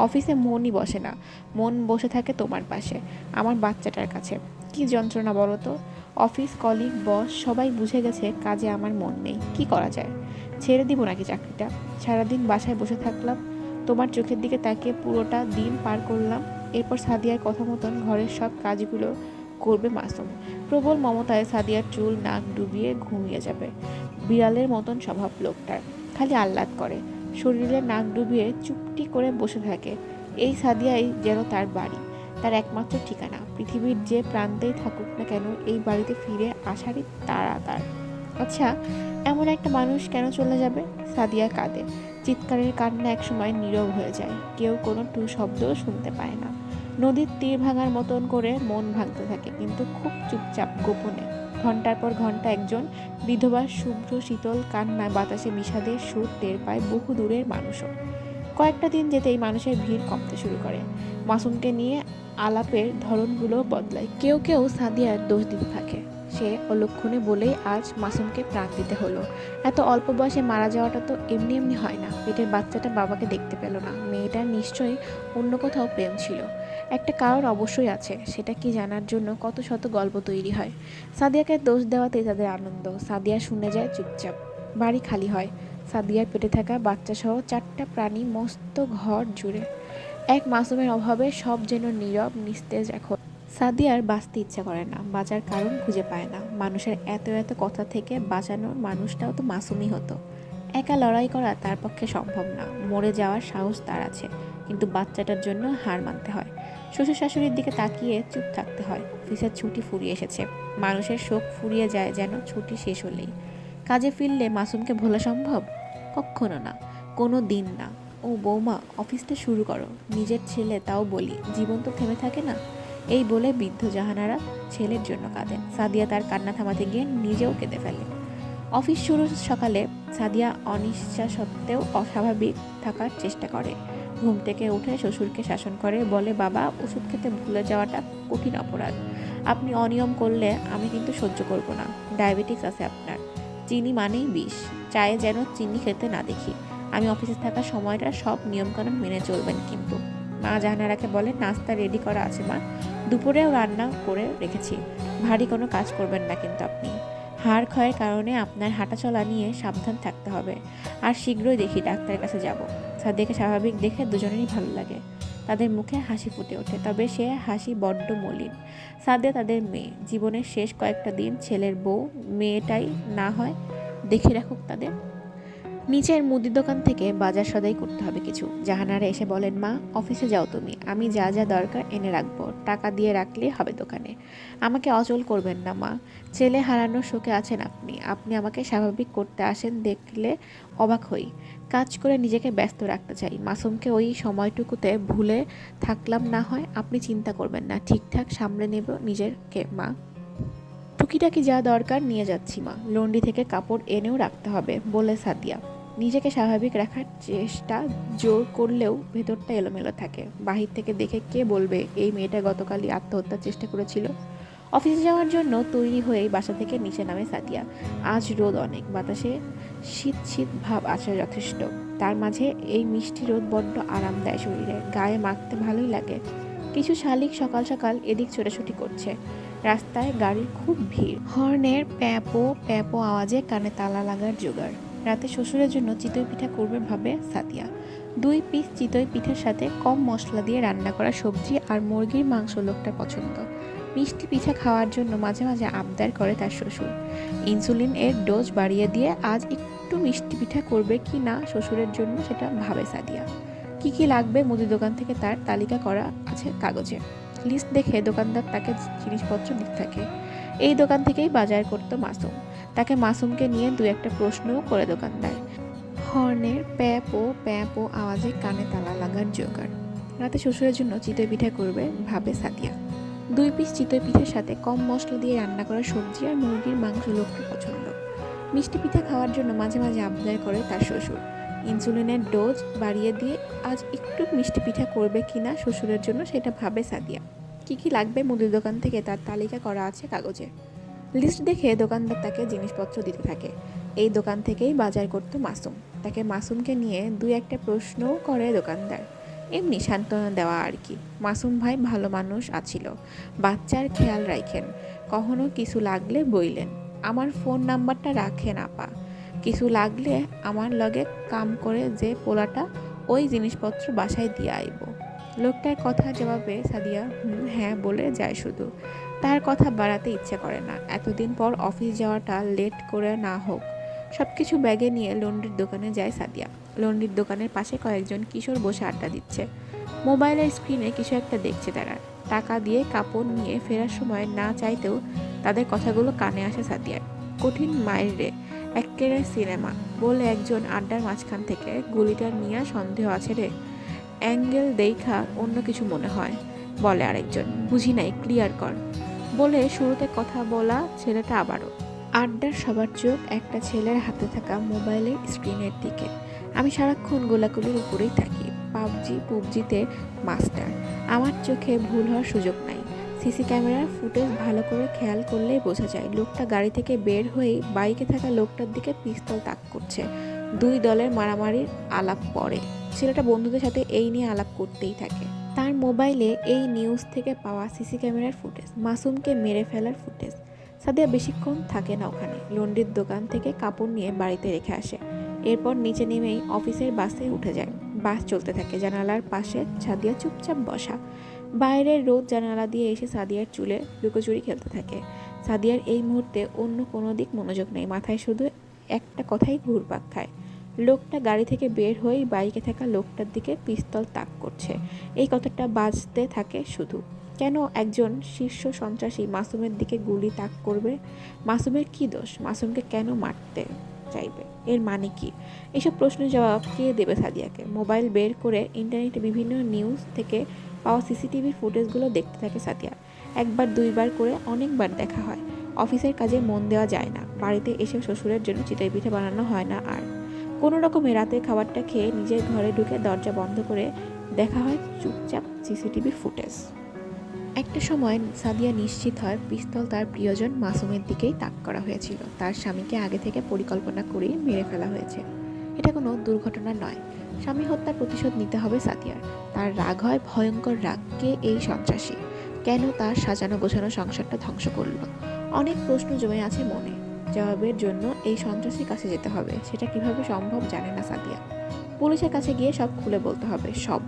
অফিসে মনই বসে না, মন বসে থাকে তোমার পাশে, আমার বাচ্চাটার কাছে। কি যন্ত্রণা বলো তো। অফিস কলিগ, বস সবাই বুঝে গেছে কাজে আমার মন নেই। কি করা যায়? ছেড়ে দিব নাকি চাকরিটা? সারাদিন বাসায় বসে থাকলাম, তোমার চোখের দিকে তাকিয়ে পুরোটা দিন পার করলাম। এরপর সাদিয়ার কথা মতন ঘরের সব কাজগুলো করবে মাসুম। প্রবল মমতায় সাদিয়ার চুল নাক ডুবিয়ে ঘুমিয়ে যাবে। বিড়ালের মতন স্বভাব লোকটার, খালি আহ্লাদ করে, শরীরে নাক ডুবিয়ে চুপটি করে বসে থাকে। এই সাদিয়াই যেন তার বাড়ি, তার একমাত্র ঠিকানা। পৃথিবীর যে প্রান্তেই থাকুক না কেন, এই বাড়িতে ফিরে আসারই তাড়া তার। আচ্ছা, এমন একটা মানুষ কেন চলে যাবে? সাদিয়া কাঁদে। চিৎকারের কান্না একসময় নীরব হয়ে যায়। কেউ কোনো টু শব্দও শুনতে পায় না। নদীর তীর ভাঙার মতন করে মন ভাঙতে থাকে, কিন্তু খুব চুপচাপ, গোপনে। ঘন্টার পর ঘন্টা একজন বিধবার শুভ্র শীতল কান্নায় বাতাসে বিষাদের সুর টের পায় বহু দূরের মানুষও। কয়েকটা দিন যেতেই মানুষের ভিড় কমতে শুরু করে। মাসুমকে নিয়ে আলাপের ধরনগুলো বদলায়। কেউ কেউ সাদিয়ার দোষ দিতে থাকে, সে অলক্ষণে বলেই আজ মাসুমকে প্রাণ দিতে হলো। এত অল্প বয়সে মারা যাওয়াটা তো এমনি এমনি হয় না। পেটের বাচ্চাটা বাবাকে দেখতে পেল না। মেয়েটার নিশ্চয়ই অন্য কোথাও প্রেম ছিল। একটা কারণ অবশ্যই আছে, সেটা কি জানার জন্য কত শত গল্প তৈরি হয়। সাদিয়াকে দোষ দেওয়াতেই তাদের আনন্দ। সাদিয়া শুনে যায় চুপচাপ। বাড়ি খালি হয়। সাদিয়ার পেটে থাকা বাচ্চাসহ 4টা প্রাণী মস্ত ঘর জুড়ে। এক মাসুমের অভাবে সব যেন নীরব নিস্তেজ। এখন সাদিয়ার বাঁচতে ইচ্ছা করে না, বাঁচার কারণ খুঁজে পায় না। মানুষের এত এত কথা থেকে বাঁচানোর মানুষটাও তো মাসুমই হতো। একা লড়াই করা তার পক্ষে সম্ভব না। মরে যাওয়ার সাহস তার আছে, কিন্তু বাচ্চাটার জন্য হার মানতে হয়। শ্বশুর শাশুড়ির দিকে তাকিয়ে চুপ থাকতে হয়। অফিসের ছুটি ফুরিয়ে এসেছে। মানুষের শোক ফুরিয়ে যায় যেন ছুটি শেষ হলেই। কাজে ফিরলে মাসুমকে ভোলা সম্ভব? কক্ষনো না। কোনো দিন না। ও বৌমা, অফিসটা শুরু করো। নিজের ছেলে তাও বলি, জীবন তো থেমে থাকে না। এই বলে বৃদ্ধ জাহানারা ছেলের জন্য কাঁদেন। সাদিয়া তার কান্না থামাতে গিয়ে নিজেও কেঁদে ফেলে। অফিস শুরুর সকালে সাদিয়া অনিচ্ছা সত্ত্বেও অস্বাভাবিক থাকার চেষ্টা করে। ঘুম থেকে উঠে শ্বশুরকে শাসন করে, বলে, বাবা, ওষুধ খেতে ভুলে যাওয়াটা কঠিন অপরাধ। আপনি অনিয়ম করলে আমি কিন্তু সহ্য করব না। ডায়াবেটিস আছে আপনার। চিনি মানেই বিষ। চায়ে যেন চিনি খেতে না দেখি। আমি অফিসে থাকার সময়টা সব নিয়মকানুন মেনে চলবেন কিন্তু। মা জাহানারাকে বলে, নাস্তা রেডি করা আছে মা, দুপুরেও রান্না করে রেখেছি। ভারী কোনো কাজ করবেন না কিন্তু আপনি। হাড় ক্ষয়ের কারণে আপনার হাঁটাচলা নিয়ে সাবধান থাকতে হবে। আর শীঘ্রই দেখি ডাক্তারের কাছে যাব। সাদিয়াকে স্বাভাবিক দেখে দুজনেরই ভালো লাগে। তাদের মুখে হাসি ফুটে ওঠে, তবে সে হাসি বড্ড মলিন। সাদিয়া তাদের মেয়ে। জীবনের শেষ কয়েকটা দিন ছেলের বউ মেয়েটাই না হয় দেখে রাখুক তাদের। নিচের মুদির দোকান থেকে বাজার সদাই করতে হবে কিছু। জাহানারা এসে বলেন, মা, অফিসে যাও তুমি, আমি যা যা দরকার এনে রাখবো, টাকা দিয়ে রাখলেই হবে দোকানে। আমাকে অচল করবেন না মা। ছেলে হারানোর শোকে আছেন আপনি। আপনি আমাকে স্বাভাবিক করতে আসেন দেখলে অবাক হই। কাজ করে নিজেকে ব্যস্ত রাখতে চাই। মাসুমকে ওই সময়টুকুতে ভুলে থাকলাম না হয়। আপনি চিন্তা করবেন না, ঠিকঠাক সামলে নেব নিজেকে মা। টুকিটাকি যা দরকার নিয়ে যাচ্ছি মা। লন্ড্রি থেকে কাপড় এনেও রাখতে হবে, বলে সাদিয়া। নিজেকে স্বাভাবিক রাখার চেষ্টা জোর করলেও ভেতরটা এলোমেলো থাকে। বাহির থেকে দেখে কে বলবে এই মেয়েটা গতকালই আত্মহত্যার চেষ্টা করেছিল। অফিসে যাওয়ার জন্য তৈরি হয়েই বাসা থেকে নিচে নামে সাদিয়া। আজ রোদ অনেক, বাতাসে শীত শীত ভাব আছে যথেষ্ট। তার মাঝে এই মিষ্টি রোদ বড্ড আরাম দেয় শরীরে, গায়ে মাখতে ভালোই লাগে। কিছু শালিক সকাল সকাল এদিক ছোটাছুটি করছে। রাস্তায় গাড়ির খুব ভিড়। হর্নের প্যাপো প্যাপো আওয়াজে কানে তালা লাগার জোগাড়। রাতে শ্বশুরের জন্য চিতই পিঠা করবে ভাবে সাদিয়া। 2 পিস চিতই পিঠার সাথে কম মশলা দিয়ে রান্না করা সবজি আর মুরগির মাংস লোকটার পছন্দ। মিষ্টি পিঠা খাওয়ার জন্য মাঝে মাঝে আবদার করে তার শ্বশুর। ইনসুলিন এর ডোজ বাড়িয়ে দিয়ে আজ একটু মিষ্টি পিঠা করবে কি না শ্বশুরের জন্য, সেটা ভাবে সাদিয়া। কি কি লাগবে মুদি দোকান থেকে তার তালিকা করা আছে কাগজে। লিস্ট দেখে দোকানদার তাকে জিনিসপত্র দিতে থাকে। এই দোকান থেকেই বাজার করতো মাসুম। তাকে মাসুমকে নিয়ে 2-1 প্রশ্নও করে দোকানদার। হর্নের প্যাপো আওয়াজে কানে তালা লাগার জোগাড়। রাতে শ্বশুরের জন্য চিতই পিঠা করবে ভাবে সাদিয়া। 2 পিস চিতই পিঠার সাথে কম মশলা দিয়ে রান্না করা সবজি আর মুরগির মাংস লোকটার পছন্দ। মিষ্টি পিঠা খাওয়ার জন্য মাঝে মাঝে আবদার করে তার শ্বশুর। ইনসুলিনের ডোজ বাড়িয়ে দিয়ে আজ একটু মিষ্টি পিঠা করবে কিনা শ্বশুরের জন্য, সেটা ভাবে সাদিয়া। কি কি লাগবে মুদির দোকান থেকে তার তালিকা করা আছে কাগজে। লিস্ট দেখে দোকানদার তাকে জিনিসপত্র দিতে থাকে। এই দোকান থেকেই বাজার করতো মাসুম। তাকে মাসুমকে নিয়ে 2-1 প্রশ্নও করে দোকানদার। এমনি সান্ত্বনা দেওয়া আর কি। মাসুম ভাই ভালো মানুষ আছিল, বাচ্চার খেয়াল রাখেন, কখনো কিছু লাগলে বইলেন। আমার ফোন নাম্বারটা রাখেন আপা, কিছু লাগলে আমার লগে কাম করে যে পোলাটা ওই জিনিসপত্র বাসায় দিয়ে আইব। লোকটার কথা জবাবে সাদিয়া হ্যাঁ বলে যায় শুধু। তার কথা বাড়াতে ইচ্ছে করে না। এতদিন পর অফিস যাওয়াটা লেট করে না হোক। সব কিছু ব্যাগে নিয়ে লন্ড্রির দোকানে যায় সাদিয়া। লন্ড্রির দোকানের পাশে কয়েকজন কিশোর বসে আড্ডা দিচ্ছে। মোবাইলের স্ক্রিনে কিছু একটা দেখছে তারা। টাকা দিয়ে কাপড় নিয়ে ফেরার সময় না চাইতেও তাদের কথাগুলো কানে আসে সাদিয়ার। কঠিন মায়ের রে, এক্কেরে সিনেমা, বলে একজন আড্ডার মাঝখান থেকে, গুলিটা নিয়ে সন্দেহ আছে রে, অ্যাঙ্গেল দেইখা অন্য কিছু মনে হয়, বলে আরেকজন। বুঝি নাই, ক্লিয়ার কর, বলে শুরুতে কথা বলা ছেলেটা আবারও। আড্ডার সবার চোখ একটা ছেলের হাতে থাকা মোবাইলের স্ক্রিনের দিকে। আমি সারাক্ষণ গোলাগুলির উপরেই থাকি, পুবজিতে মাস্টার। আমার চোখে ভুল হওয়ার সুযোগ নাই। সিসি ক্যামেরার ফুটেজ ভালো করে খেয়াল করলেই বোঝা যায় লোকটা গাড়ি থেকে বের হয়েই বাইকে থাকা লোকটার দিকে পিস্তল তাক করছে। 2 দলের মারামারির আলাপ পড়ে। ছেলেটা বন্ধুদের সাথে এই নিয়ে আলাপ করতেই থাকে। তার মোবাইলে এই নিউজ থেকে পাওয়া সিসি ক্যামেরার ফুটেজ, মাসুমকে মেরে ফেলার ফুটেজ। সাদিয়া বেশিক্ষণ থাকে না ওখানে। লন্ড্রির দোকান থেকে কাপড় নিয়ে বাড়িতে রেখে আসে। এরপর নিচে নেমেই অফিসের বাসে উঠে যায়। বাস চলতে থাকে। জানালার পাশে সাদিয়া চুপচাপ বসা। বাইরের রোদ জানালা দিয়ে এসে সাদিয়ার চুলে লুকোচুরি খেলতে থাকে। সাদিয়ার এই মুহূর্তে অন্য কোনো দিক মনোযোগ নেই। মাথায় শুধু একটা কথাই ঘুরপাক খায়। লোকটা গাড়ি থেকে বের হয়েই বাইকে থাকা লোকটার দিকে পিস্তল তাক করছে। এই কথাটা বাজতে থাকে শুধু। কেন একজন শীর্ষ সন্ত্রাসী মাসুমের দিকে গুলি তাক করবে? মাসুমের কি দোষ? মাসুমকে কেন মারতে চাইবে? এর মানে কি? এসব প্রশ্নের জবাব কে দেবে সাদিয়াকে? মোবাইল বের করে ইন্টারনেটে বিভিন্ন নিউজ থেকে পাওয়া সিসিটিভি ফুটেজগুলো দেখতে থাকে সাদিয়া। একবার দুইবার করে অনেকবার দেখা হয়। অফিসের কাজে মন দেওয়া যায় না, বাড়িতে এসে শ্বশুরের জন্য চিতই পিঠা বানানো হয় না আর। কোনো রকমে রাতের খাবারটা খেয়ে নিজের ঘরে ঢুকে দরজা বন্ধ করে দেখা হয় চুপচাপ সিসিটিভি ফুটেজ। একটা সময় সাদিয়া নিশ্চিত হয় পিস্তল তার প্রিয়জন মাসুমের দিকেই তাক করা হয়েছিল। তার স্বামীকে আগে থেকে পরিকল্পনা করেই মেরে ফেলা হয়েছে। এটা কোনো দুর্ঘটনা নয়। স্বামী হত্যার প্রতিশোধ নিতে হবে সাদিয়ার। তার রাগ হয় ভয়ঙ্কর রাগ। কে এই সন্ত্রাসী? কেন তার সাজানো গোছানো সংসারটা ধ্বংস করলো? অনেক প্রশ্ন জমে আছে মনে। জবাবের জন্য এই সন্ত্রাসীর কাছে যেতে হবে। সেটা কিভাবে সম্ভব জানে না সাদিয়া। পুলিশের কাছে গিয়ে সব খুলে বলতে হবে, সব।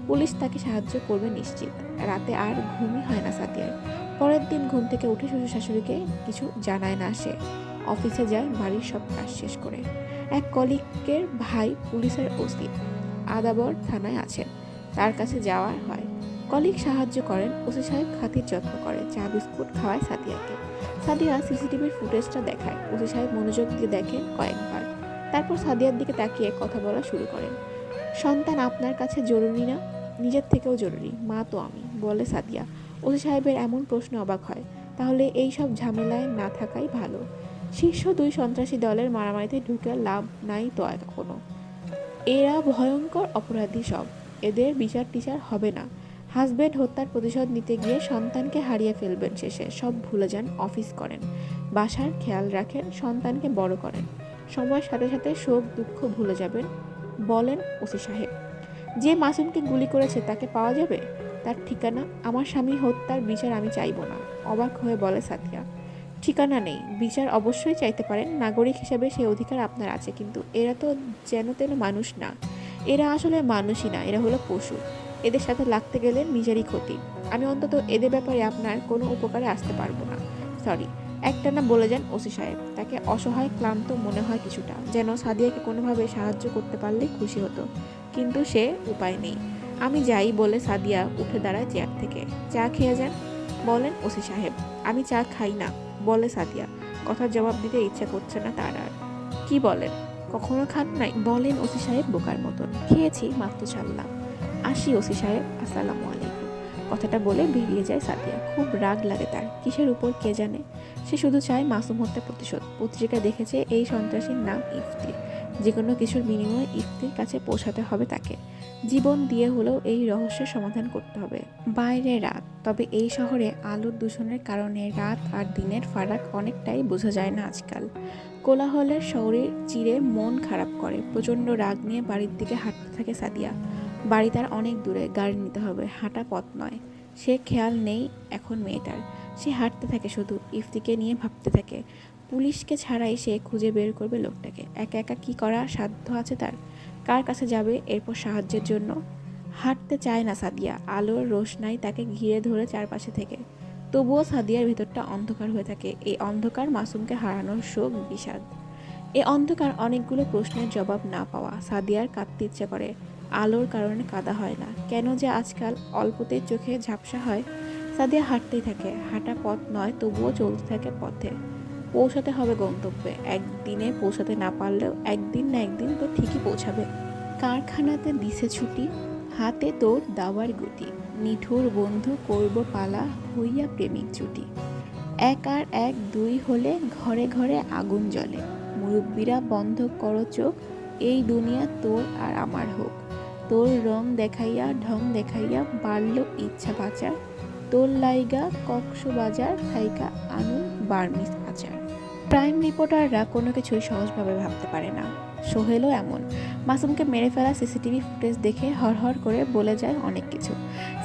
পুলিশ তাকে সাহায্য করবে নিশ্চিত। রাতে আর ঘুমই হয় না সাদিয়ার। পরের দিন ঘুম থেকে উঠে শ্বশুর শাশুড়িকে কিছু জানায় না সে। অফিসে যায় বাড়ির সব কাজ শেষ করে। এক কলিগের ভাই পুলিশের ওসি, আদাবর থানায় আছেন, তার কাছে যাওয়া হয়। কলিগ সাহায্য করেন, ওসি সাহেব খাতির যত্ন করে, চা বিস্কুট খাওয়ায় সাদিয়াকে। সাদিয়া সিসিটিভির ফুটেজটা দেখায়। ওসি সাহেব মনোযোগ দিয়ে দেখেন কয়েকবার, তারপর সাদিয়ার দিকে তাকিয়ে কথা বলা শুরু করেন। সন্তান আপনার কাছে জরুরি না? নিজের থেকেও জরুরি, মা তো আমি, বলে সাদিয়া। ওসি সাহেবের এমন প্রশ্ন অবাক হয়। তাহলে এই সব ঝামেলায় না থাকাই ভালো। শীর্ষ দুই সন্ত্রাসী দলের মারামারিতে ঢুকে লাভ নাই তো এখনো। এরা ভয়ঙ্কর অপরাধী সব। এদের বিচার টিচার হবে না। হাজবেন্ড হত্যার প্রতিশোধ নিতে গিয়ে সন্তানকে হারিয়ে ফেলবেন শেষে। সব ভুলে যান, অফিস করেন, বাসার খেয়াল রাখেন, সন্তানকে বড় করেন। সময়ের সাথে সাথে শোক দুঃখ ভুলে যাবেন, বলেন ওসি সাহেব। যে মাসুমকে গুলি করেছে তাকে পাওয়া যাবে? তার ঠিকানা? আমার স্বামী হত্যার বিচার আমি চাইব না, অবাক হয়ে বলে সাদিয়া। ঠিকানা নেই, বিচার অবশ্যই চাইতে পারেন, নাগরিক হিসেবে সেই অধিকার আপনার আছে, কিন্তু এরা তো যেন তেন মানুষ না। এরা আসলে মানুষই না, এরা হলো পশু। এদের সাথে লাগতে গেলে নিজেরই ক্ষতি। আমি অন্তত এদের ব্যাপারে আপনার কোনো উপকারে আসতে পারবো না, সরি। একটানা বলে যান ওসি সাহেব। তাকে অসহায় ক্লান্ত মনে হয় কিছুটা, যেন সাদিয়াকে কোনোভাবে সাহায্য করতে পারলেই খুশি হতো, কিন্তু সে উপায় নেই। আমি যাই বলে সাদিয়া উঠে দাঁড়ায় চেয়ার থেকে। চা খেয়ে যান, বলেন ওসি সাহেব। আমি চা খাই না, বলে সাদিয়া। কথার জবাব দিতে ইচ্ছা করছে না তার আর। কি বলেন, কখনো খান নাই? বলেন ওসি সাহেব বোকার মতন। খেয়েছি, মাত্র ছাড়লাম। আসি ওসি সাহেব, আসসালামু আলাইকুম। কথাটা বলে বেরিয়ে যায় সাদিয়া। খুব রাগ লাগে তার, কিসের উপর কে জানে। সে শুধু চায় মাসুম হত্যা প্রতিশোধ। পত্রিকায় দেখেছে এই সন্ত্রাসীর নাম ইফতি। যে কোনো কিছুর বিনিময়ে ইফতির কাছে পৌঁছাতে হবে তাকে। জীবন দিয়ে হলেও এই রহস্যের সমাধান করতে হবে। বাইরে রাত, তবে এই শহরে আলোর দূষণের কারণে রাত আর দিনের ফারাক অনেকটাই বোঝা যায় না আজকাল। কোলাহলের শহরের চিরে মন খারাপ করে। প্রচণ্ড রাগ নিয়ে বাড়ির দিকে হাঁটতে থাকে সাদিয়া। বাড়ি তার অনেক দূরে, গাড়ি নিতে হবে, হাঁটা পথ নয়। সে খেয়াল নেই এখন মেয়েটার। সে হাঁটতে থাকে শুধু, ইফতিকে নিয়ে ভাবতে থাকে। পুলিশকে ছাড়াই সে খুঁজে বের করবে লোকটাকে। একা একা কি করা সাধ্য আছে তার? কার কাছে যাবে এরপর সাহায্যের জন্য? হাঁটতে চায় না সাদিয়া। আলোর রোশনাই তাকে ঘিরে ধরে চারপাশে থেকে। তবুও সাদিয়ার ভেতরটা অন্ধকার হয়ে থাকে। এই অন্ধকার মাসুমকে হারানোর শোক, বিষাদ। এই অন্ধকার অনেকগুলো প্রশ্নের জবাব না পাওয়া। সাদিয়ার কাঁদতে ইচ্ছে করে। আলোর কারণে কাঁদা হয় না কেন যে আজকাল? অল্পতেই চোখে ঝাপসা হয়। সাদিয়া হাঁটতেই থাকে। হাঁটা পথ নয়, তবুও চলতে থাকে পথে। পৌঁছাতে হবে গন্তব্যে। একদিনে পৌঁছাতে না পারলেও একদিন না একদিন তো ঠিকই পৌঁছাবে। কারখানাতে দিছে ছুটি, হাতে তোর দাওয়ার গুটি। নিঠুর বন্ধু করব পালা, হইয়া প্রেমিক জুটি। এক আর এক দুই হলে ঘরে ঘরে আগুন জ্বলে। মুরব্বীরা বন্ধ করো চোখ, এই দুনিয়া তোর আর আমার হোক। তোর রং দেখাইয়া ঢং দেখাইয়া বাড়ল ইচ্ছা বাঁচার। তোর লাইগা কক্সবাজার থাইকা আনুন বার্মিস আচার। প্রাইম রিপোর্টাররা কোনো কিছুই সহজভাবে ভাবতে পারে না। সোহেলও এমন। মাসুমকে মেরে ফেলা সিসিটিভি ফুটেজ দেখে হরহর করে বলে যায় অনেক কিছু।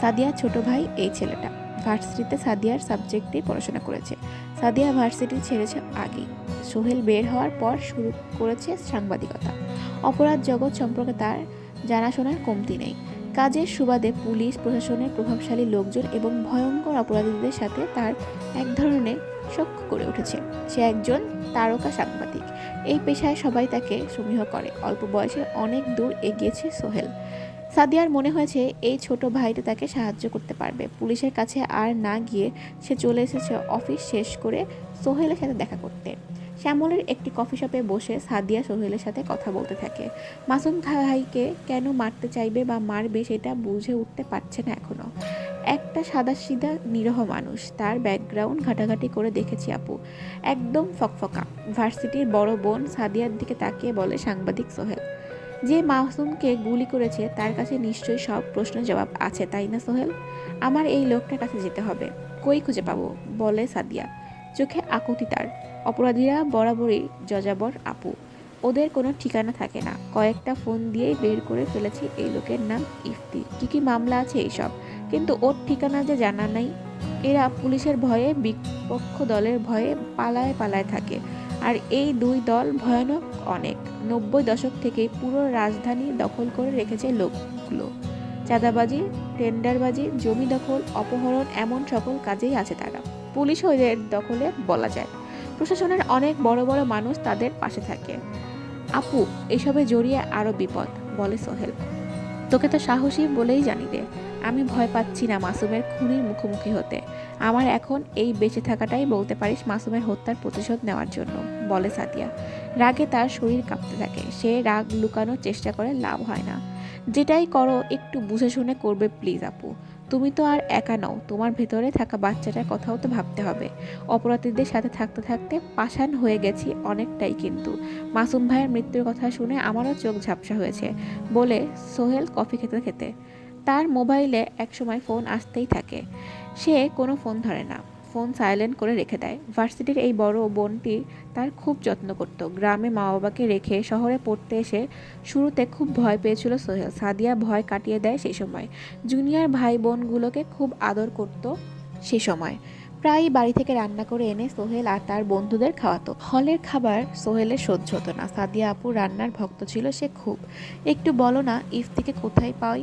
সাদিয়ার ছোট ভাই এই ছেলেটা। ভার্সিটিতে সাদিয়ার সাবজেক্টে পড়াশোনা করেছে। সাদিয়া ভার্সিটি ছেড়েছে আগেই। সোহেল বের হওয়ার পর শুরু করেছে সাংবাদিকতা। অপরাধ জগৎ সম্পর্কে তার জানাশোনার কমতি নেই। কাজের সুবাদে পুলিশ প্রশাসনের প্রভাবশালী লোকজন এবং ভয়ঙ্কর অপরাধীদের সাথে তার এক ধরনের সখ্য করে উঠেছে। সে একজন তারকা সাংবাদিক। এই পেশায় সবাই তাকে সমীহ করে। অল্প বয়সে অনেক দূর এগিয়েছে সোহেল। সাদিয়ার মনে হয়েছে এই ছোট ভাইটা তাকে সাহায্য করতে পারবে। পুলিশের কাছে আর না গিয়ে সে চলে এসেছে অফিস শেষ করে সোহেলের সাথে দেখা করতে। শ্যামলের একটি কফি শপে বসে সাদিয়া সোহেলের সাথে কথা বলতে থাকে। মাসুম ভাইকে কেন মারতে চাইবে বা মারবে সেটা বুঝে উঠতে পারছে না এখনো। একটা সাদাসিধা নিরীহ মানুষ, তার ব্যাকগ্রাউন্ড ঘাটাঘাটি করে দেখেছি আপু, একদম ফকফকা। ভার্সিটির বড় বোন সাদিয়ার দিকে তাকিয়ে বলে সাংবাদিক সোহেল, যে মাসুমকে গুলি করেছে তার কাছে নিশ্চয়ই সব প্রশ্নের জবাব আছে, তাই না সোহেল? আমার এই লোকটার কাছে যেতে হবে। কই খুঁজে পাবো? বলে সাদিয়া, চোখে আকুতি তার। অপরাধীরা বরাবরই যযাবর আপু, ওদের কোনো ঠিকানা থাকে না। কয়েকটা ফোন দিয়েই বের করে ফেলেছি এই লোকের নাম ইফতি, কি মামলা আছে এইসব, কিন্তু ওর ঠিকানা যে জানা নাই। এরা পুলিশের ভয়ে, বিপক্ষ দলের ভয়ে পালায় পালায় থাকে। আর এই দুই দল ভয়ানক অনেক। 90 দশক থেকেই পুরো রাজধানী দখল করে রেখেছে লোকগুলো। চাঁদাবাজি, টেন্ডারবাজি, জমি দখল, অপহরণ, এমন সকল কাজেই আছে তারা। পুলিশ ওদের দখলে বলা যায়। প্রশাসনের অনেক বড় বড় মানুষ তাদের পাশে থাকে। আপু, এসবে জড়িয়ে আরো বিপদ, বলে সোহেল। তোকে তো সাহসী বলেই জানি রে। আমি ভয় পাচ্ছি না মাসুমের খুনির মুখোমুখি হতে। আমার এখন এই বেঁচে থাকাটাই বলতে পারিস মাসুমের হত্যার প্রতিশোধ নেওয়ার জন্য, বলে সাদিয়া। রাগে তার শরীর কাঁপতে থাকে। সে রাগ লুকানোর চেষ্টা করে, লাভ হয় না। যেটাই করো একটু বুঝে শুনে করবে প্লিজ আপু। তুমি তো আর একা নও, তোমার ভেতরে থাকা বাচ্চাটার কথাও তো ভাবতে হবে। অপরাধীদের সাথে থাকতে থাকতে পাষাণ হয়ে গেছি অনেকটাই, কিন্তু মাসুম ভাইয়ের মৃত্যুর কথা শুনে আমারও চোখ ঝাপসা হয়েছে, বলে সোহেল কফি খেতে খেতে। তার মোবাইলে একসময় ফোন আসতেই থাকে, সে কোনো ফোন ধরে না, ফোন সাইলেন্ট করে রেখে দেয়। ভার্সিটির এই বড় বোনটি তার খুব যত্ন করত। গ্রামে মা বাবাকে রেখে শহরে পড়তে এসে শুরুতে খুব ভয় পেয়েছিল সোহেল। সাদিয়া ভয় কাটিয়ে দেয় সেই সময়। জুনিয়র ভাই বোনগুলোকে খুব আদর করত সে সময়। প্রায়ই বাড়ি থেকে রান্না করে এনে সোহেল আর তার বন্ধুদের খাওয়াতো। হলের খাবার সোহেলের সহ্য হতো না। সাদিয়া আপু রান্নার ভক্ত ছিল সে খুব। একটু বলো না ইফতিকে কোথায় পাই?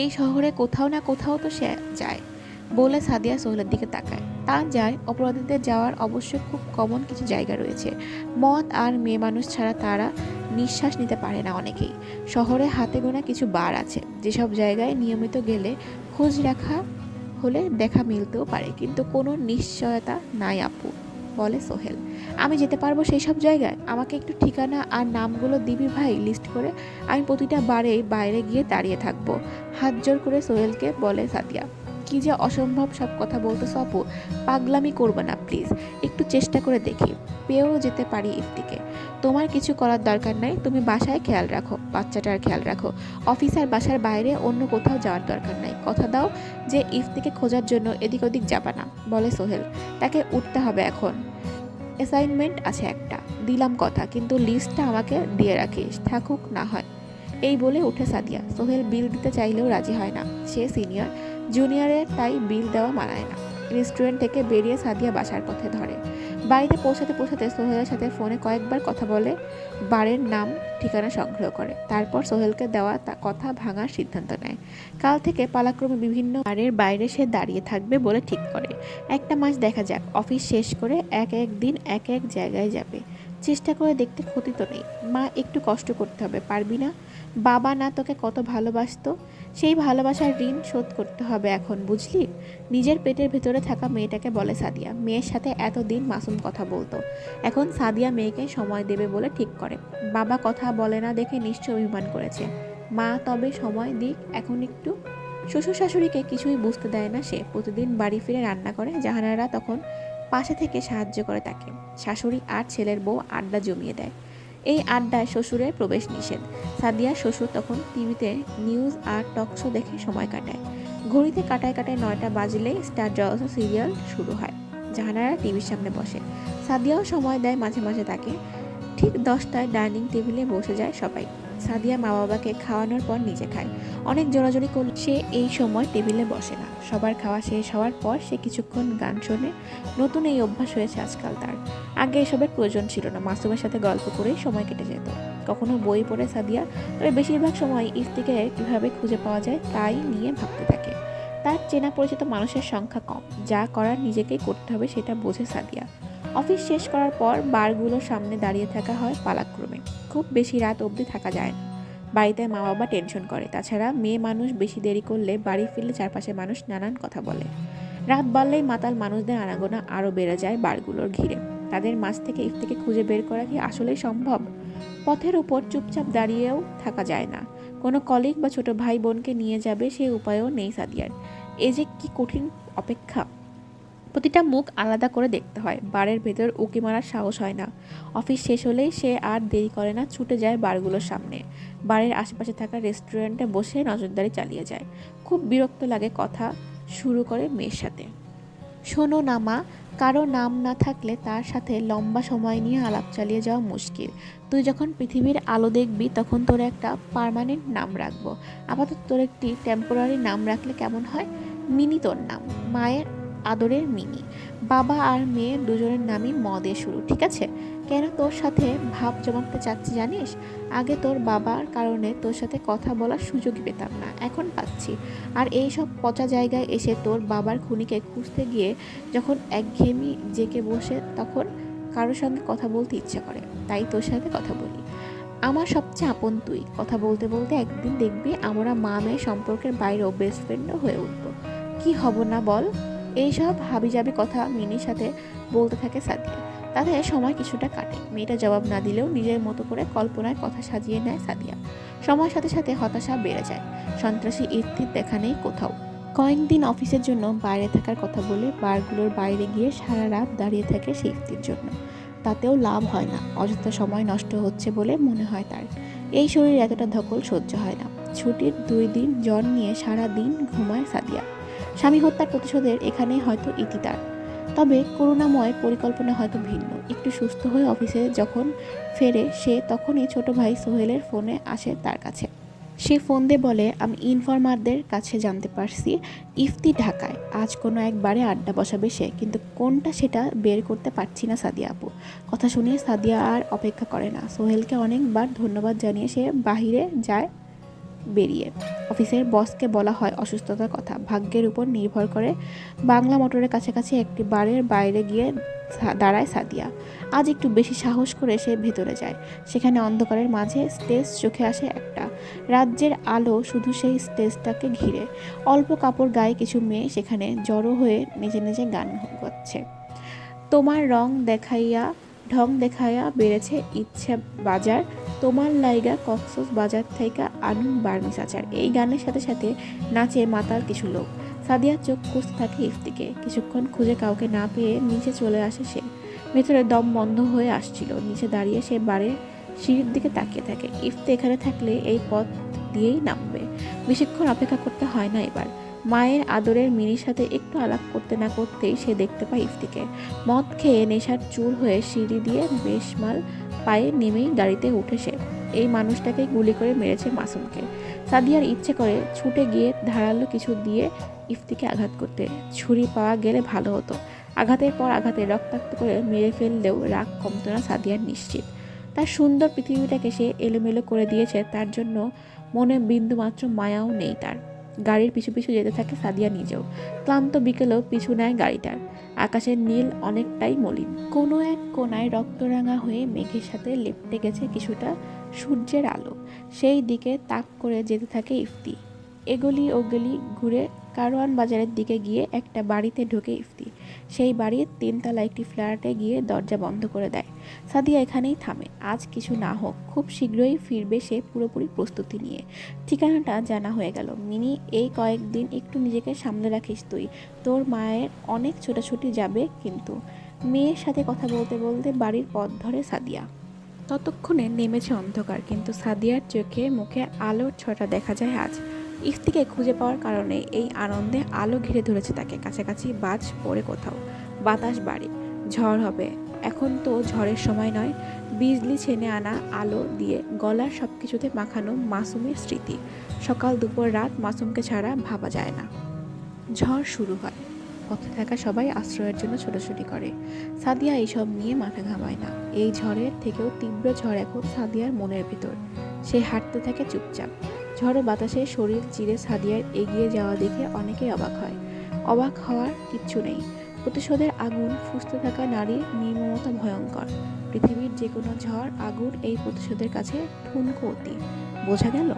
এই শহরে কোথাও না কোথাও তো সে যায়, বলে সাদিয়া সোহেলের দিকে তাকায়। তা যায়, অপরাধীদের যাওয়ার অবশ্য খুব কমন কিছু জায়গা রয়েছে। মদ আর মেয়ে মানুষ ছাড়া তারা নিঃশ্বাস নিতে পারে না অনেকেই। শহরে হাতে গোনা কিছু বার আছে, যেসব জায়গায় নিয়মিত গেলে খোঁজ রাখা হলে দেখা মিলতেও পারে, কিন্তু কোনো নিশ্চয়তা নাই আপু, বলে সোহেল। আমি যেতে পারবো সেই সব জায়গায়? আমাকে একটু ঠিকানা আর নামগুলো দিবি ভাই, লিস্ট করে। আমি প্রতিটা বারে বাইরে গিয়ে দাঁড়িয়ে থাকবো, হাত জোর করে সোহেলকে বলে সাদিয়া। কি যে অসম্ভব সব কথা বলতেছ আপু, পাগলামি করবে না প্লিজ। একটু চেষ্টা করে দেখি, পেয়েও যেতে পারি ইফতিকে। তোমার কিছু করার দরকার নাই, তুমি বাসায় খেয়াল রাখো, বাচ্চাটার খেয়াল রাখো। অফিসার বাসার বাইরে অন্য কোথাও যাওয়ার দরকার নাই। কথা দাও যে ইফতিকে খোঁজার জন্য এদিক ওদিক যাবা না, বলে সোহেল। তাকে উঠতে হবে এখন, অ্যাসাইনমেন্ট আছে একটা, দিলাম কথা, কিন্তু লিস্টটা আমাকে দিয়ে রাখিস, থাকুক না হয়। এই বলে উঠে সাদিয়া। সোহেল বিল দিতে চাইলেও রাজি হয় না, সে সিনিয়র, জুনিয়রের তাই বিল দেওয়া মানায় না। রেস্টুরেন্ট থেকে বেরিয়ে সাদিয়া বাসার পথে ধরে। বাড়িতে পৌঁছাতে পৌঁছাতে সোহেলের সাথে ফোনে কয়েকবার কথা বলে, বারের নাম ঠিকানা সংগ্রহ করে। তারপর সোহেলকে দেওয়া কথা ভাঙার সিদ্ধান্ত নেয়। কাল থেকে পালাক্রমে বিভিন্ন বারের বাইরে সে দাঁড়িয়ে থাকবে বলে ঠিক করে। একটা মাস দেখা যাক, অফিস শেষ করে এক এক দিন এক এক জায়গায় যাবে। চেষ্টা করে দেখতে ক্ষতি তো নেই। মা একটু কষ্ট করতে হবে, পারবি না? বাবা না তোকে কত ভালোবাসতো, সেই ভালোবাসার ঋণ শোধ করতে হবে এখন, বুঝলি? নিজের পেটের ভেতরে থাকা মেয়েটাকে বলে সাদিয়া। মেয়ের সাথে এতদিন মাসুম কথা বলতো, এখন সাদিয়া মেয়েকে সময় দেবে বলে ঠিক করে। বাবা কথা বলে না দেখে নিশ্চয় অভিমান করেছে। মা তবে সময় দিক এখন একটু। শ্বশুর শাশুড়িকে কিছুই বুঝতে দেয় না সে। প্রতিদিন বাড়ি ফিরে রান্না করে, জাহানারা তখন পাশে থেকে সাহায্য করে তাকে। শাশুড়ি আর ছেলের বউ আড্ডা জমিয়ে দেয়। এই আড্ডায় শ্বশুরের প্রবেশ নিষেধ। সাদিয়ার শ্বশুর তখন টিভিতে নিউজ আর টক শো দেখে সময় কাটায়। ঘড়িতে কাটায় কাটায় 9টা বাজলেই স্টার জলসা সিরিয়াল শুরু হয়। জাহানারা টিভির সামনে বসে, সাদিয়াও সময় দেয় মাঝে মাঝে তাকে। ঠিক 10টায় ডাইনিং টেবিলে বসে যায় সবাই। সাদিয়া মা বাবাকে খাওয়ানোর পর নিজে খায়। অনেক জোরাজোরি করলে সে এই সময় টেবিলে বসে না। সবার খাওয়া শেষ হওয়ার পর সে কিছুক্ষণ গান শোনে। নতুন এই অভ্যাস হয়েছে আজকাল তার, আগে এসবের প্রয়োজন ছিল না। মাসুমের সাথে গল্প করেই সময় কেটে যেত। কখনো বই পড়ে সাদিয়া, তবে বেশিরভাগ সময় ইফতিকে কীভাবে খুঁজে পাওয়া যায় তাই নিয়ে ভাবতে থাকে। তার চেনা পরিচিত মানুষের সংখ্যা কম, যা করার নিজেকেই করতে হবে সেটা বোঝে সাদিয়া। অফিস শেষ করার পর বারগুলোর সামনে দাঁড়িয়ে থাকা হয় পালাক্রমে। খুব বেশি রাত অবধি থাকা যায় না, বাড়িতে মা বাবা টেনশন করে। তাছাড়া মেয়ে মানুষ বেশি দেরি করলে বাড়ি ফিরলে চারপাশে মানুষ নানান কথা বলে। রাত বাড়লেই মাতাল মানুষদের আনাগোনা আরও বেড়ে যায় বারগুলোর ঘিরে। তাদের মাঝ থেকে ইফতিকে খুঁজে বের করা কি আসলেই সম্ভব? পথের উপর চুপচাপ দাঁড়িয়েও থাকা যায় না। কোনো কলিগ বা ছোট ভাই বোনকে নিয়ে যাবে সেই উপায়ও নেই সাদিয়ার। এ যে কি কঠিন অপেক্ষা! প্রতিটা মুখ আলাদা করে দেখতে হয়। বারের ভেতর উঁকি মারার সাহস হয় না। অফিস শেষ হলেই সে আর দেরি করে না, ছুটে যায় বারগুলোর সামনে। বারের আশেপাশে থাকা রেস্টুরেন্টে বসে নজরদারি চালিয়ে যায়। খুব বিরক্ত লাগে কথা শুরু করে মেয়ের সাথে। শোনো না মা, কারো নাম না থাকলে তার সাথে লম্বা সময় নিয়ে আলাপ চালিয়ে যাওয়া মুশকিল। তুই যখন পৃথিবীর আলো দেখবি তখন তোর একটা পার্মানেন্ট নাম রাখবো। আপাতত তোর একটি টেম্পোরারি নাম রাখলে কেমন হয়? মিনি তোর নাম, মায়ের আদরের মিনি। বাবা আর মেয়ে দুজনের নামই ম দিয়ে শুরু, ঠিক আছে? কেন তোর সাথে ভাব জমাতে চাচ্ছি জানিস? আগে তোর বাবার কারণে তোর সাথে কথা বলার সুযোগই পেতাম না, এখন পাচ্ছি। আর এই সব পচা জায়গায় এসে তোর বাবার খুনিকে খুঁজতে গিয়ে যখন একঘেয়েমি জেঁকে বসে, তখন কারোর সঙ্গে কথা বলতে ইচ্ছা করে, তাই তোর সাথে কথা বলি। আমার সবচেয়ে আপন তুই। কথা বলতে বলতে একদিন দেখবি আমরা মা মেয়ে সম্পর্কের বাইরেও বেস্ট ফ্রেন্ডও হয়ে উঠবো। কি হব না বল? এইসব হাবিজাবি কথা মিনির সাথে বলতে থাকে সাদিয়া। তাতে সময় কিছুটা কাটে। মেয়েটা জবাব না দিলেও নিজের মতো করে কল্পনায় কথা সাজিয়ে নেয় সাদিয়া। সময়ের সাথে সাথে হতাশা বেড়ে যায়। সন্ত্রাসী ইফতির দেখা নেই কোথাও। কয়েকদিন অফিসের জন্য বাইরে থাকার কথা বলে বারগুলোর বাইরে গিয়ে সারা রাত দাঁড়িয়ে থাকে সেই ইফতির জন্য। তাতেও লাভ হয় না, অযথা সময় নষ্ট হচ্ছে বলে মনে হয় তার। এই শরীর এতটা ধকল সহ্য হয় না। ছুটির 2 দিন জ্বর নিয়ে সারা দিন ঘুমায় সাদিয়া। স্বামী হত্যার প্রতিশোধের এখানেই হয়তো ইতি তার। তবে করুণাময় পরিকল্পনা হয়তো ভিন্ন। একটু সুস্থ হয়ে অফিসে যখন ফেরে সে, তখনই ছোট ভাই সোহেলের ফোনে আসে তার কাছে। সে ফোন দিয়ে বলে, আমি ইনফরমারদের কাছে জানতে পারছি ইফতি ঢাকায়। আজ কোনো একবারে আড্ডা বসাবে সে, কিন্তু কোনটা সেটা বের করতে পারছি না সাদিয়া আপু। কথা শুনে সাদিয়া আর অপেক্ষা করে না। সোহেলকে অনেকবার ধন্যবাদ জানিয়ে সে বাহিরে যায়। বেরিয়ে অফিসের বসকে বলা হয় অসুস্থতার কথা। ভাগ্যের উপর নির্ভর করে বাংলা মোটরের কাছাকাছি একটি বারের বাইরে গিয়ে দাঁড়ায় সাদিয়া। আজ একটু বেশি সাহস করে সে ভেতরে যায়। সেখানে অন্ধকারের মাঝে স্টেজ চোখে আসে একটা। রাজ্যের আলো শুধু সেই স্টেজটাকে ঘিরে। অল্প কাপড় গায়ে কিছু মেয়ে সেখানে জড়ো হয়ে নেচে নেচে গান গাচ্ছে। তোমার ঢং দেখাইয়া বেড়েছে ইচ্ছে বাজার, তোমার লাইগা কক্সস বাজার থাইকা আনুন বার্মিস আচার। এই গানের সাথে সাথে নাচে মাতাল কিছু লোক। সাদিয়ার চোখ খুঁজতে থাকে ইফতিকে। কিছুক্ষণ খুঁজে কাউকে না পেয়ে নিচে চলে আসে সে। ভেতরে দম বন্ধ হয়ে আসছিল। নিচে দাঁড়িয়ে সে বারের সিঁড়ির দিকে তাকিয়ে থাকে। ইফতি এখানে থাকলে এই পথ দিয়েই নামবে। বেশিক্ষণ অপেক্ষা করতে হয় না এবার। মায়ের আদরের মিনির সাথে একটু আলাপ করতে না করতেই সে দেখতে পায় ইফতিকে। মদ খেয়ে নেশার চুর হয়ে সিঁড়ি দিয়ে বেশমাল পায়ে নেমেই গাড়িতে উঠে সে। এই মানুষটাকে গুলি করে মেরেছে মাসুমকে। সাদিয়ার ইচ্ছে করে ছুটে গিয়ে ধারালো কিছু দিয়ে ইফতিকে আঘাত করতে। ছুরি পাওয়া গেলে ভালো হতো। আঘাতের পর আঘাতে রক্তাক্ত করে মেরে ফেললেও রাগ কমতো না সাদিয়ার নিশ্চিত। তার সুন্দর পৃথিবীটাকে সে এলোমেলো করে দিয়েছে, তার জন্য মনে বিন্দুমাত্র মায়াও নেই তার। গাড়ির পিছু পিছু যেতে থাকে সাদিয়া নিজেও। ক্লান্ত বিকেলেও পিছু নেয় গাড়িটার। আকাশের নীল অনেকটাই মলিন। কোনো এক কোনায় রক্তরাঙা হয়ে মেঘের সাথে লেপ্টে গেছে কিছুটা সূর্যের আলো। সেই দিকে তাক করে যেতে থাকে ইফতি। এগলি ওগলি ঘুরে কারওয়ান বাজারের দিকে গিয়ে একটা বাড়িতে ঢোকে ইফতি। সেই বাড়ির 3তলা একটি ফ্ল্যাটে গিয়ে দরজা বন্ধ করে দেয়। সাদিয়া এখানেই থামে। আজ কিছু না হোক, খুব শীঘ্রই ফিরবে সে পুরোপুরি প্রস্তুতি নিয়ে। ঠিকানাটা জানা হয়ে গেল। মিনি, এই কয়েকদিন একটু নিজেকে সামলে রাখিস তুই। তোর মায়ের অনেক ছোটাছুটি যাবে কিন্তু। মেয়ের সাথে কথা বলতে বলতে বাড়ির পথ ধরে সাদিয়া। ততক্ষণে নেমেছে অন্ধকার, কিন্তু সাদিয়ার চোখে মুখে আলোর ছোঁয়াটা দেখা যায় আজ। ইফতিকে খুঁজে পাওয়ার কারণে এই আনন্দে আলো ঘিরে ধরেছে তাকে। কাছাকাছি বাজ পড়ে কোথাও। বাতাস বাড়ে, ঝড় হবে। এখন তো ঝড়ের সময় নয়। বিজলি ছেনে আনা আলো দিয়ে গলার সব কিছুতে মাখানো মাসুমের স্মৃতি। সকাল দুপুর রাত মাসুমকে ছাড়া ভাবা যায় না। ঝড় শুরু হয়। পথে থাকা সবাই আশ্রয়ের জন্য ছোটাছুটি করে। সাদিয়া এইসব নিয়ে মাথা ঘামায় না। এই ঝড়ের থেকেও তীব্র ঝড় এখন সাদিয়ার মনের ভিতর। সে হাঁটতে থাকে চুপচাপ। ঝড়ো বাতাসে শরীর চিরে সাদিয়ার এগিয়ে যাওয়া দেখে অনেকেই অবাক হয়। অবাক হওয়ার কিচ্ছু নেই। প্রতিশোধের আগুন ফুঁসতে থাকা নারীর নির্মমতা ভয়ঙ্কর। পৃথিবীর যে কোনো ঝড় আগুন এই প্রতিশোধের কাছে ঠুনকো অতি। বোঝা গেল?